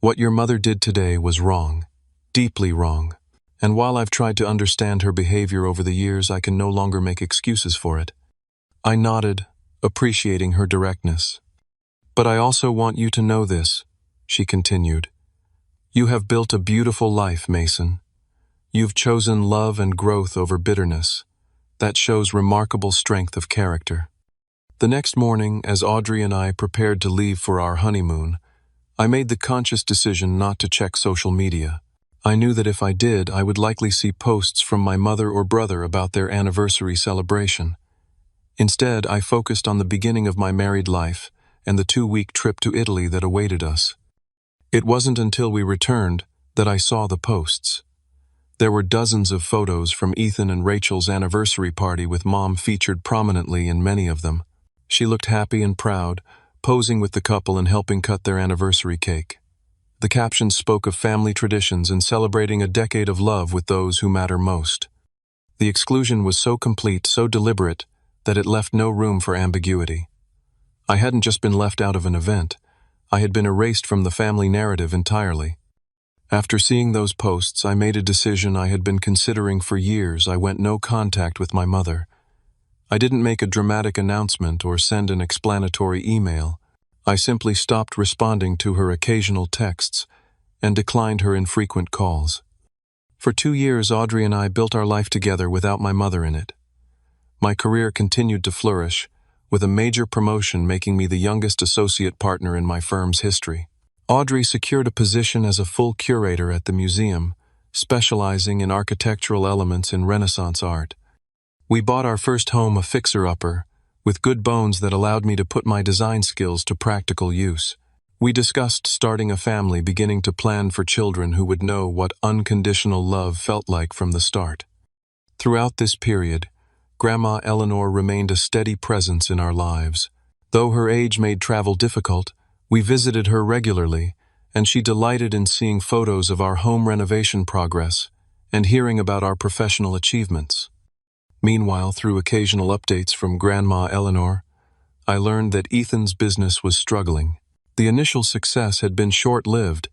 "What your mother did today was wrong, deeply wrong. And while I've tried to understand her behavior over the years, I can no longer make excuses for it." I nodded, appreciating her directness. "But I also want you to know this," she continued. "You have built a beautiful life, Mason. You've chosen love and growth over bitterness. That shows remarkable strength of character." The next morning, as Audrey and I prepared to leave for our honeymoon, I made the conscious decision not to check social media. I knew that if I did, I would likely see posts from my mother or brother about their anniversary celebration. Instead, I focused on the beginning of my married life and the 2-week trip to Italy that awaited us. It wasn't until we returned that I saw the posts. There were dozens of photos from Ethan and Rachel's anniversary party, with Mom featured prominently in many of them. She looked happy and proud, posing with the couple and helping cut their anniversary cake. The captions spoke of family traditions and celebrating a decade of love with those who matter most. The exclusion was so complete, so deliberate, that it left no room for ambiguity. I hadn't just been left out of an event, I had been erased from the family narrative entirely. After seeing those posts, I made a decision I had been considering for years. I went no contact with my mother. I didn't make a dramatic announcement or send an explanatory email. I simply stopped responding to her occasional texts and declined her infrequent calls. For 2 years, Audrey and I built our life together without my mother in it. My career continued to flourish, with a major promotion making me the youngest associate partner in my firm's history. Audrey secured a position as a full curator at the museum, specializing in architectural elements in Renaissance art. We bought our first home, a fixer-upper, with good bones that allowed me to put my design skills to practical use. We discussed starting a family, beginning to plan for children who would know what unconditional love felt like from the start. Throughout this period, Grandma Eleanor remained a steady presence in our lives. Though her age made travel difficult, we visited her regularly, and she delighted in seeing photos of our home renovation progress and hearing about our professional achievements. Meanwhile, through occasional updates from Grandma Eleanor, I learned that Ethan's business was struggling. The initial success had been short-lived,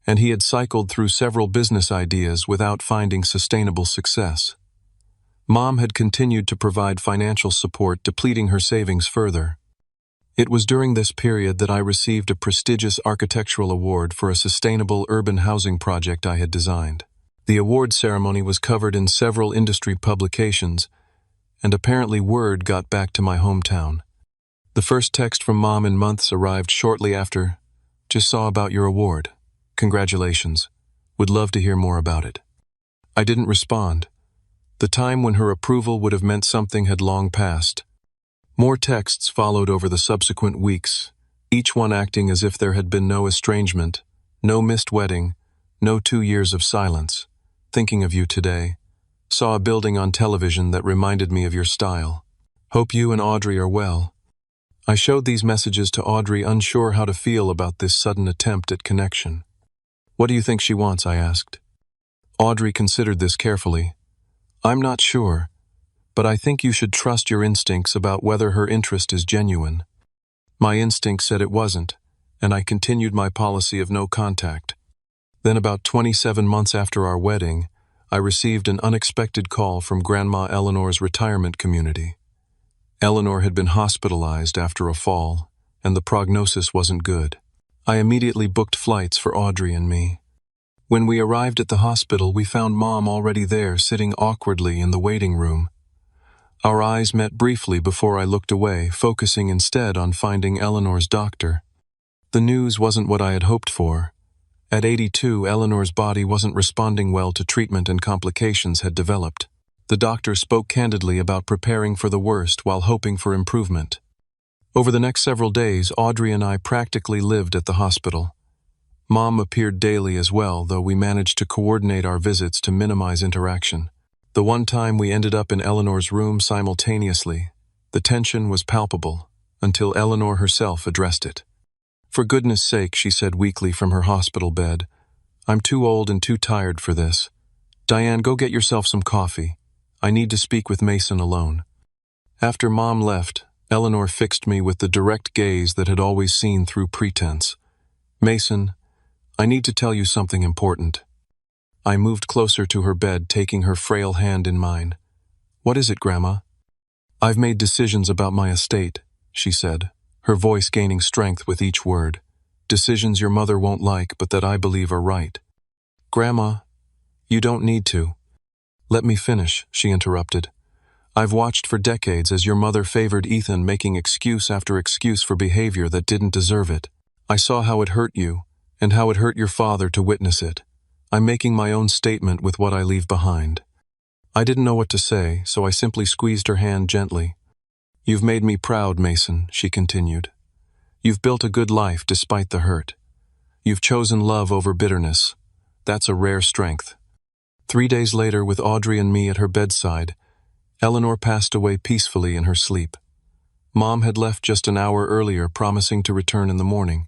and he had cycled through several business ideas without finding sustainable success. Mom had continued to provide financial support, depleting her savings further. It was during this period that I received a prestigious architectural award for a sustainable urban housing project I had designed. The award ceremony was covered in several industry publications, and apparently word got back to my hometown. The first text from Mom in months arrived shortly after. "Just saw about your award. Congratulations. Would love to hear more about it." I didn't respond. The time when her approval would have meant something had long passed. More texts followed over the subsequent weeks, each one acting as if there had been no estrangement, no missed wedding, no 2 years of silence. "Thinking of you today. Saw a building on television that reminded me of your style. Hope you and Audrey are well." I showed these messages to Audrey, unsure how to feel about this sudden attempt at connection. "What do you think she wants?" I asked. Audrey considered this carefully. "I'm not sure, but I think you should trust your instincts about whether her interest is genuine." My instinct said it wasn't, and I continued my policy of no contact. Then, about 27 months after our wedding, I received an unexpected call from Grandma Eleanor's retirement community. Eleanor had been hospitalized after a fall, and the prognosis wasn't good. I immediately booked flights for Audrey and me. When we arrived at the hospital, we found Mom already there, sitting awkwardly in the waiting room. Our eyes met briefly before I looked away, focusing instead on finding Eleanor's doctor. The news wasn't what I had hoped for. At 82, Eleanor's body wasn't responding well to treatment and complications had developed. The doctor spoke candidly about preparing for the worst while hoping for improvement. Over the next several days, Audrey and I practically lived at the hospital. Mom appeared daily as well, though we managed to coordinate our visits to minimize interaction. The one time we ended up in Eleanor's room simultaneously, the tension was palpable, until Eleanor herself addressed it. "For goodness sake," she said weakly from her hospital bed, "I'm too old and too tired for this. Diane, go get yourself some coffee. I need to speak with Mason alone." After Mom left, Eleanor fixed me with the direct gaze that had always seen through pretense. "Mason, I need to tell you something important." I moved closer to her bed, taking her frail hand in mine. "What is it, Grandma?" "I've made decisions about my estate," she said, her voice gaining strength with each word. "Decisions your mother won't like, but that I believe are right." "Grandma, you don't need to." "Let me finish," she interrupted. "I've watched for decades as your mother favored Ethan, making excuse after excuse for behavior that didn't deserve it. I saw how it hurt you, and how it hurt your father to witness it. I'm making my own statement with what I leave behind." I didn't know what to say, so I simply squeezed her hand gently. "You've made me proud, Mason," she continued. "You've built a good life despite the hurt. You've chosen love over bitterness. That's a rare strength." 3 days later, with Audrey and me at her bedside, Eleanor passed away peacefully in her sleep. Mom had left just an hour earlier, promising to return in the morning.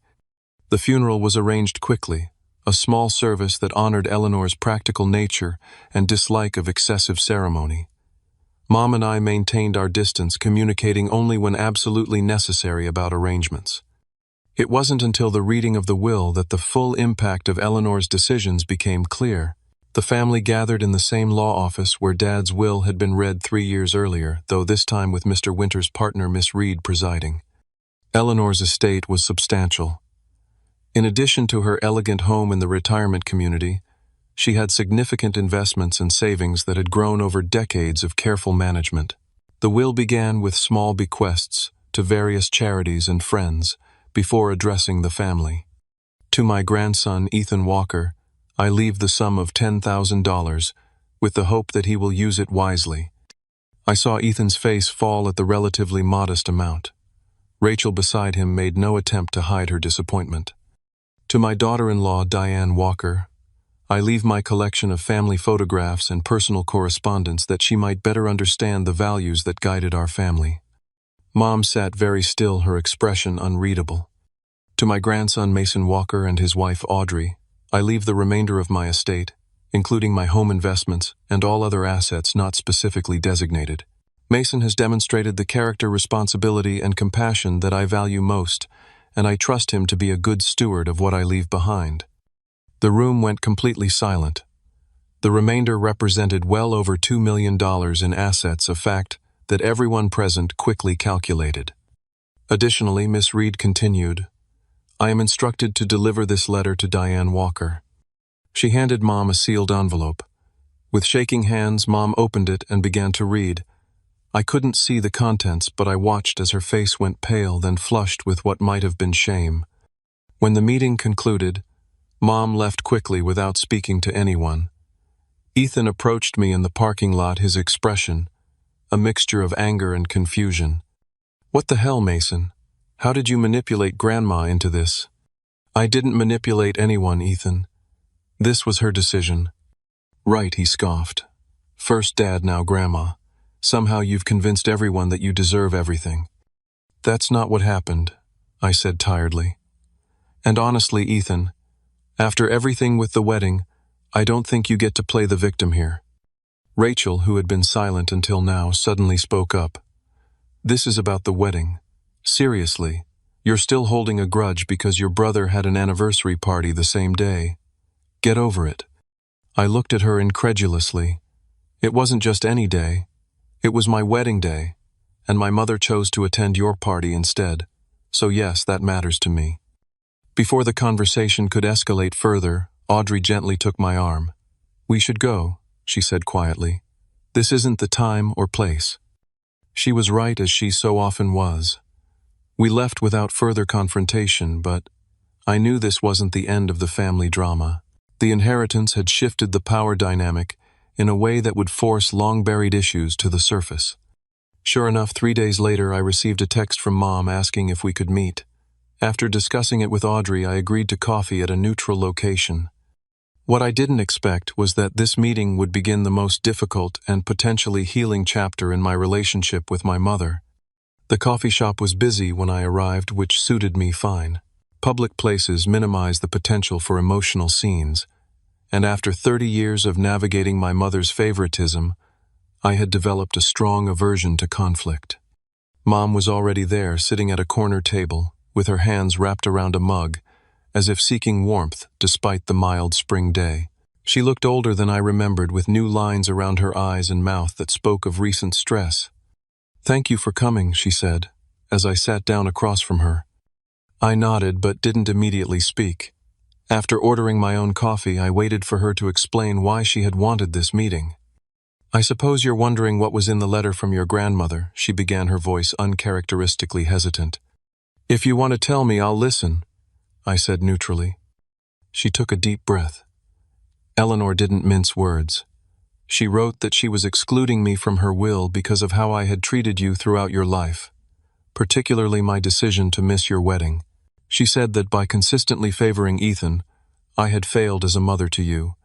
The funeral was arranged quickly, a small service that honored Eleanor's practical nature and dislike of excessive ceremony. Mom and I maintained our distance, communicating only when absolutely necessary about arrangements. It wasn't until the reading of the will that the full impact of Eleanor's decisions became clear. The family gathered in the same law office where Dad's will had been read 3 years earlier, though this time with Mr. Winter's partner, Miss Reed, presiding. Eleanor's estate was substantial. In addition to her elegant home in the retirement community, she had significant investments and savings that had grown over decades of careful management. The will began with small bequests to various charities and friends before addressing the family. To my grandson, Ethan Walker, I leave the sum of $10,000 with the hope that he will use it wisely. I saw Ethan's face fall at the relatively modest amount. Rachel beside him made no attempt to hide her disappointment. To my daughter-in-law, Diane Walker, I leave my collection of family photographs and personal correspondence that she might better understand the values that guided our family. Mom sat very still, her expression unreadable. To my grandson, Mason Walker, and his wife, Audrey, I leave the remainder of my estate, including my home investments and all other assets not specifically designated. Mason has demonstrated the character, responsibility, and compassion that I value most, and I trust him to be a good steward of what I leave behind. The room went completely silent. The remainder represented well over $2 million in assets, a fact that everyone present quickly calculated. Additionally, Miss Reed continued, I am instructed to deliver this letter to Diane Walker. She handed Mom a sealed envelope. With shaking hands, Mom opened it and began to read. I couldn't see the contents, but I watched as her face went pale, then flushed with what might have been shame. When the meeting concluded, Mom left quickly without speaking to anyone. Ethan approached me in the parking lot, his expression a mixture of anger and confusion. What the hell, Mason? How did you manipulate Grandma into this? I didn't manipulate anyone, Ethan. This was her decision. Right, he scoffed. First Dad, now Grandma. Somehow you've convinced everyone that you deserve everything. That's not what happened, I said tiredly. And honestly, Ethan, after everything with the wedding, I don't think you get to play the victim here. Rachel, who had been silent until now, suddenly spoke up. This is about the wedding. Seriously, you're still holding a grudge because your brother had an anniversary party the same day. Get over it. I looked at her incredulously. It wasn't just any day. It was my wedding day, and my mother chose to attend your party instead. So yes, that matters to me. Before the conversation could escalate further, Audrey gently took my arm. We should go, she said quietly. This isn't the time or place. She was right, as she so often was. We left without further confrontation, but I knew this wasn't the end of the family drama. The inheritance had shifted the power dynamic in a way that would force long-buried issues to the surface. Sure enough, 3 days later, I received a text from Mom asking if we could meet. After discussing it with Audrey, I agreed to coffee at a neutral location. What I didn't expect was that this meeting would begin the most difficult and potentially healing chapter in my relationship with my mother. The coffee shop was busy when I arrived, which suited me fine. Public places minimize the potential for emotional scenes, and after 30 years of navigating my mother's favoritism, I had developed a strong aversion to conflict. Mom was already there, sitting at a corner table, with her hands wrapped around a mug, as if seeking warmth despite the mild spring day. She looked older than I remembered, with new lines around her eyes and mouth that spoke of recent stress. Thank you for coming, she said, as I sat down across from her. I nodded but didn't immediately speak. After ordering my own coffee, I waited for her to explain why she had wanted this meeting. I suppose you're wondering what was in the letter from your grandmother, she began, her voice uncharacteristically hesitant. If you want to tell me, I'll listen, I said neutrally. She took a deep breath. Eleanor didn't mince words. She wrote that she was excluding me from her will because of how I had treated you throughout your life, particularly my decision to miss your wedding. She said that by consistently favoring Ethan, I had failed as a mother to you,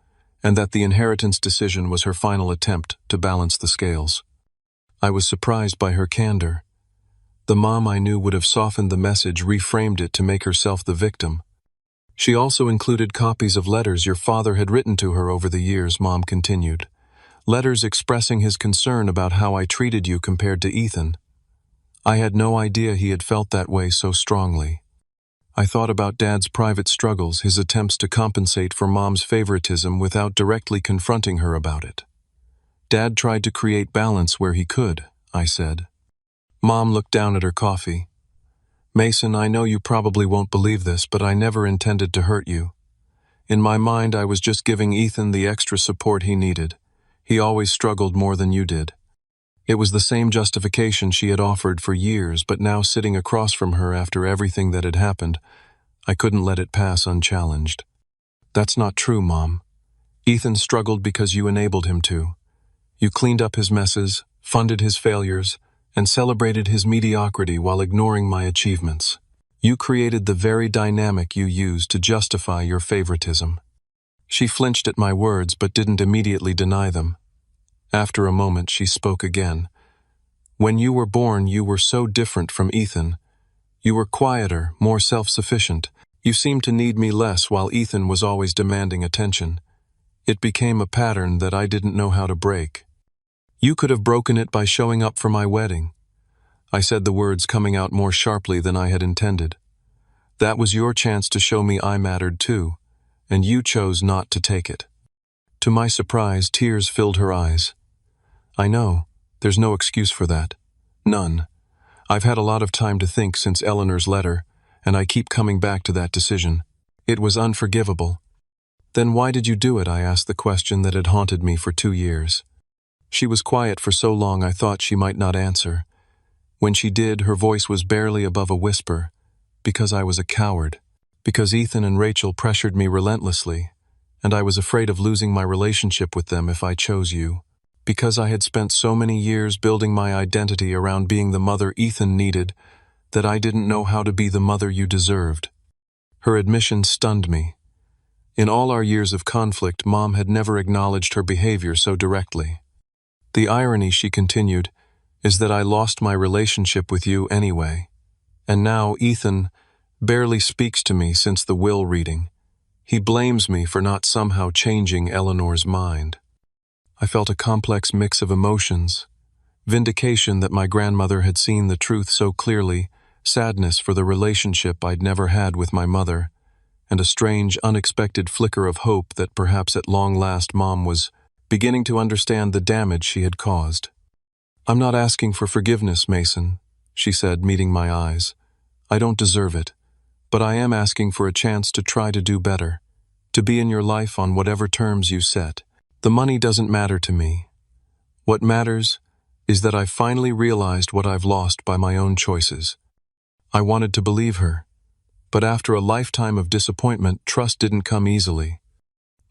and that the inheritance decision was her final attempt to balance the scales. I was surprised by her candor. The mom I knew would have softened the message, reframed it to make herself the victim. She also included copies of letters your father had written to her over the years, Mom continued. Letters expressing his concern about how I treated you compared to Ethan. I had no idea he had felt that way so strongly. I thought about Dad's private struggles, his attempts to compensate for Mom's favoritism without directly confronting her about it. Dad tried to create balance where he could, I said. Mom looked down at her coffee. Mason, I know you probably won't believe this, but I never intended to hurt you. In my mind, I was just giving Ethan the extra support he needed. He always struggled more than you did. It was the same justification she had offered for years, but now sitting across from her after everything that had happened, I couldn't let it pass unchallenged. That's not true, Mom. Ethan struggled because you enabled him to. You cleaned up his messes, funded his failures, and celebrated his mediocrity while ignoring my achievements. You created the very dynamic you used to justify your favoritism. She flinched at my words but didn't immediately deny them. After a moment, she spoke again. When you were born, you were so different from Ethan. You were quieter, more self-sufficient. You seemed to need me less while Ethan was always demanding attention. It became a pattern that I didn't know how to break. You could have broken it by showing up for my wedding. I said the words coming out more sharply than I had intended. That was your chance to show me I mattered too, and you chose not to take it. To my surprise, tears filled her eyes. I know, there's no excuse for that. None. I've had a lot of time to think since Eleanor's letter, and I keep coming back to that decision. It was unforgivable. Then why did you do it? I asked the question that had haunted me for 2 years. She was quiet for so long I thought she might not answer. When she did, her voice was barely above a whisper. Because I was a coward. Because Ethan and Rachel pressured me relentlessly, and I was afraid of losing my relationship with them if I chose you. Because I had spent so many years building my identity around being the mother Ethan needed that I didn't know how to be the mother you deserved. Her admission stunned me. In all our years of conflict, Mom had never acknowledged her behavior so directly. The irony, she continued, is that I lost my relationship with you anyway. And now Ethan barely speaks to me since the will reading. He blames me for not somehow changing Eleanor's mind. I felt a complex mix of emotions. Vindication that my grandmother had seen the truth so clearly, sadness for the relationship I'd never had with my mother, and a strange, unexpected flicker of hope that perhaps at long last Mom was beginning to understand the damage she had caused. I'm not asking for forgiveness, Mason, she said, meeting my eyes. I don't deserve it, but I am asking for a chance to try to do better, to be in your life on whatever terms you set. The money doesn't matter to me. What matters is that I finally realized what I've lost by my own choices. I wanted to believe her, but after a lifetime of disappointment, trust didn't come easily.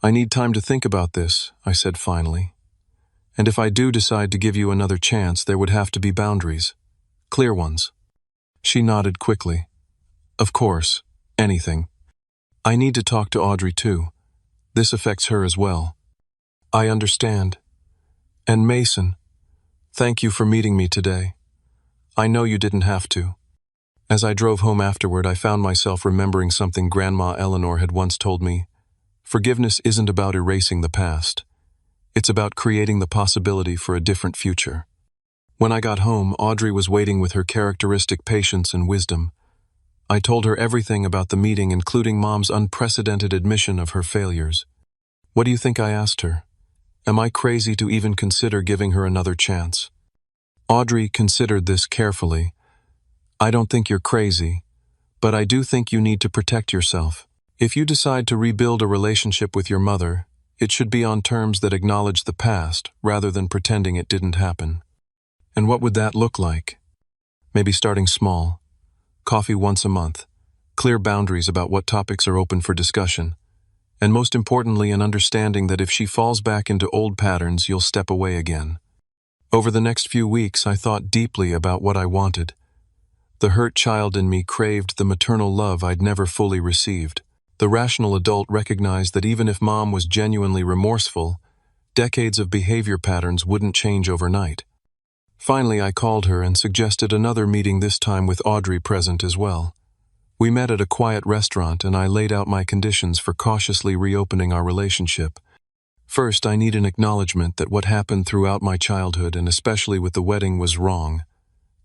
I need time to think about this, I said finally. And if I do decide to give you another chance, there would have to be boundaries. Clear ones. She nodded quickly. Of course, anything. I need to talk to Audrey too. This affects her as well. I understand. And Mason, thank you for meeting me today. I know you didn't have to. As I drove home afterward, I found myself remembering something Grandma Eleanor had once told me. Forgiveness isn't about erasing the past. It's about creating the possibility for a different future. When I got home, Audrey was waiting with her characteristic patience and wisdom. I told her everything about the meeting, including Mom's unprecedented admission of her failures. What do you think I asked her? Am I crazy to even consider giving her another chance? Audrey considered this carefully. I don't think you're crazy, but I do think you need to protect yourself. If you decide to rebuild a relationship with your mother, it should be on terms that acknowledge the past rather than pretending it didn't happen. And what would that look like? Maybe starting small. Coffee once a month. Clear boundaries about what topics are open for discussion. And most importantly, an understanding that if she falls back into old patterns, you'll step away again. Over the next few weeks, I thought deeply about what I wanted. The hurt child in me craved the maternal love I'd never fully received. The rational adult recognized that even if Mom was genuinely remorseful, decades of behavior patterns wouldn't change overnight. Finally, I called her and suggested another meeting, this time with Audrey present as well. We met at a quiet restaurant, and I laid out my conditions for cautiously reopening our relationship. First, I need an acknowledgement that what happened throughout my childhood, and especially with the wedding, was wrong.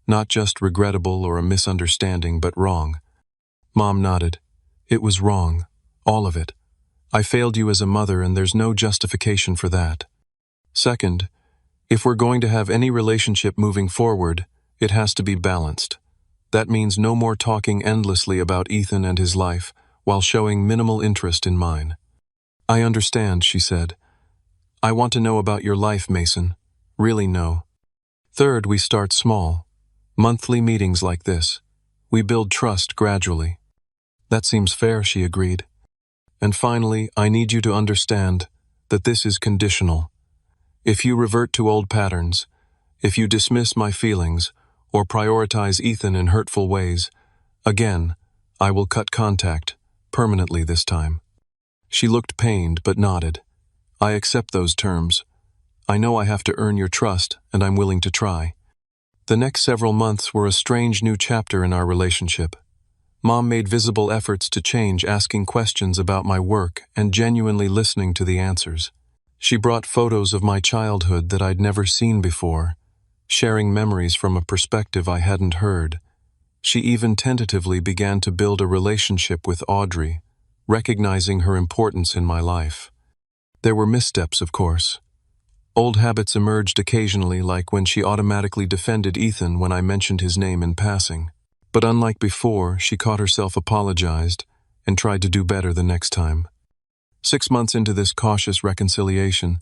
Not just regrettable or a misunderstanding, but wrong. Mom nodded. It was wrong. All of it. I failed you as a mother, and there's no justification for that. Second, if we're going to have any relationship moving forward, it has to be balanced. That means no more talking endlessly about Ethan and his life, while showing minimal interest in mine. I understand, she said. I want to know about your life, Mason. Really know. Third, we start small. Monthly meetings like this. We build trust gradually. That seems fair, she agreed. And finally, I need you to understand that this is conditional. If you revert to old patterns, if you dismiss my feelings, or prioritize Ethan in hurtful ways, again, I will cut contact, permanently this time. She looked pained but nodded. I accept those terms. I know I have to earn your trust, and I'm willing to try. The next several months were a strange new chapter in our relationship. Mom made visible efforts to change, asking questions about my work and genuinely listening to the answers. She brought photos of my childhood that I'd never seen before, sharing memories from a perspective I hadn't heard. She even tentatively began to build a relationship with Audrey, recognizing her importance in my life. There were missteps, of course. Old habits emerged occasionally, like when she automatically defended Ethan when I mentioned his name in passing. But unlike before, she caught herself, apologized, and tried to do better the next time. 6 months into this cautious reconciliation,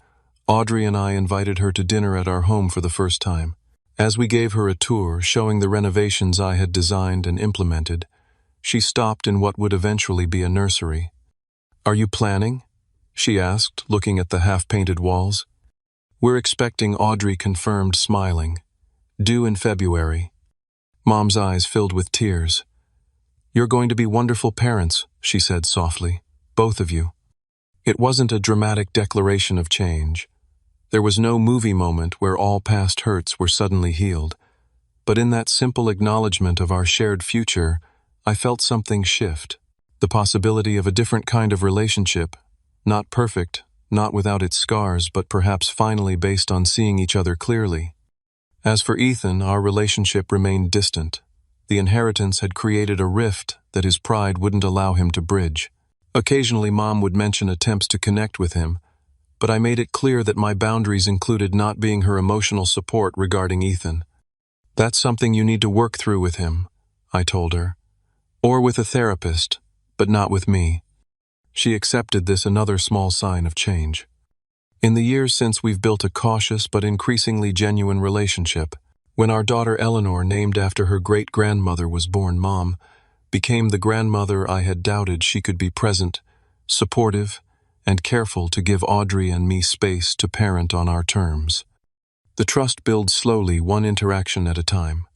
Audrey and I invited her to dinner at our home for the first time. As we gave her a tour, showing the renovations I had designed and implemented, she stopped in what would eventually be a nursery. "Are you planning?" she asked, looking at the half-painted walls. "We're expecting," Audrey confirmed, smiling. "Due in February." Mom's eyes filled with tears. "You're going to be wonderful parents," she said softly. "Both of you." It wasn't a dramatic declaration of change. There was no movie moment where all past hurts were suddenly healed. But in that simple acknowledgement of our shared future, I felt something shift. The possibility of a different kind of relationship, not perfect, not without its scars, but perhaps finally based on seeing each other clearly. As for Ethan, our relationship remained distant. The inheritance had created a rift that his pride wouldn't allow him to bridge. Occasionally, Mom would mention attempts to connect with him, but I made it clear that my boundaries included not being her emotional support regarding Ethan. "That's something you need to work through with him," I told her. "Or with a therapist, but not with me." She accepted this, another small sign of change. In the years since, we've built a cautious but increasingly genuine relationship. When our daughter Eleanor, named after her great-grandmother, was born, Mom became the grandmother I had doubted she could be: present, supportive, and careful to give Audrey and me space to parent on our terms. The trust builds slowly, one interaction at a time.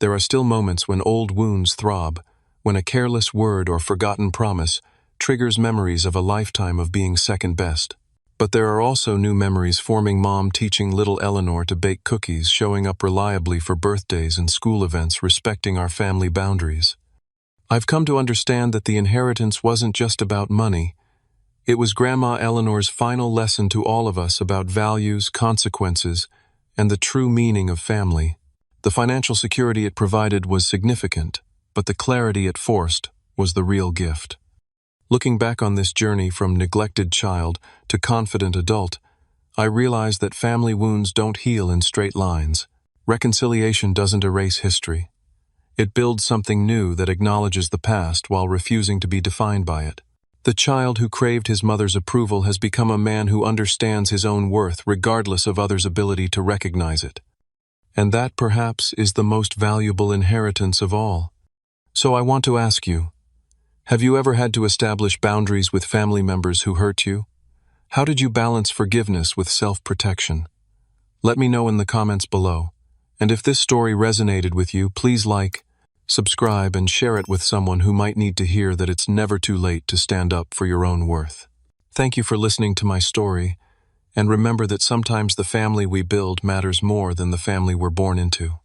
There are still moments when old wounds throb, when a careless word or forgotten promise triggers memories of a lifetime of being second best. But there are also new memories forming: Mom teaching little Eleanor to bake cookies, showing up reliably for birthdays and school events, respecting our family boundaries. I've come to understand that the inheritance wasn't just about money. It was Grandma Eleanor's final lesson to all of us about values, consequences, and the true meaning of family. The financial security it provided was significant, but the clarity it forced was the real gift. Looking back on this journey from neglected child to confident adult, I realized that family wounds don't heal in straight lines. Reconciliation doesn't erase history. It builds something new that acknowledges the past while refusing to be defined by it. The child who craved his mother's approval has become a man who understands his own worth regardless of others' ability to recognize it. And that, perhaps, is the most valuable inheritance of all. So I want to ask you, have you ever had to establish boundaries with family members who hurt you? How did you balance forgiveness with self-protection? Let me know in the comments below. And if this story resonated with you, please like, subscribe, and share it with someone who might need to hear that it's never too late to stand up for your own worth. Thank you for listening to my story, and remember that sometimes the family we build matters more than the family we're born into.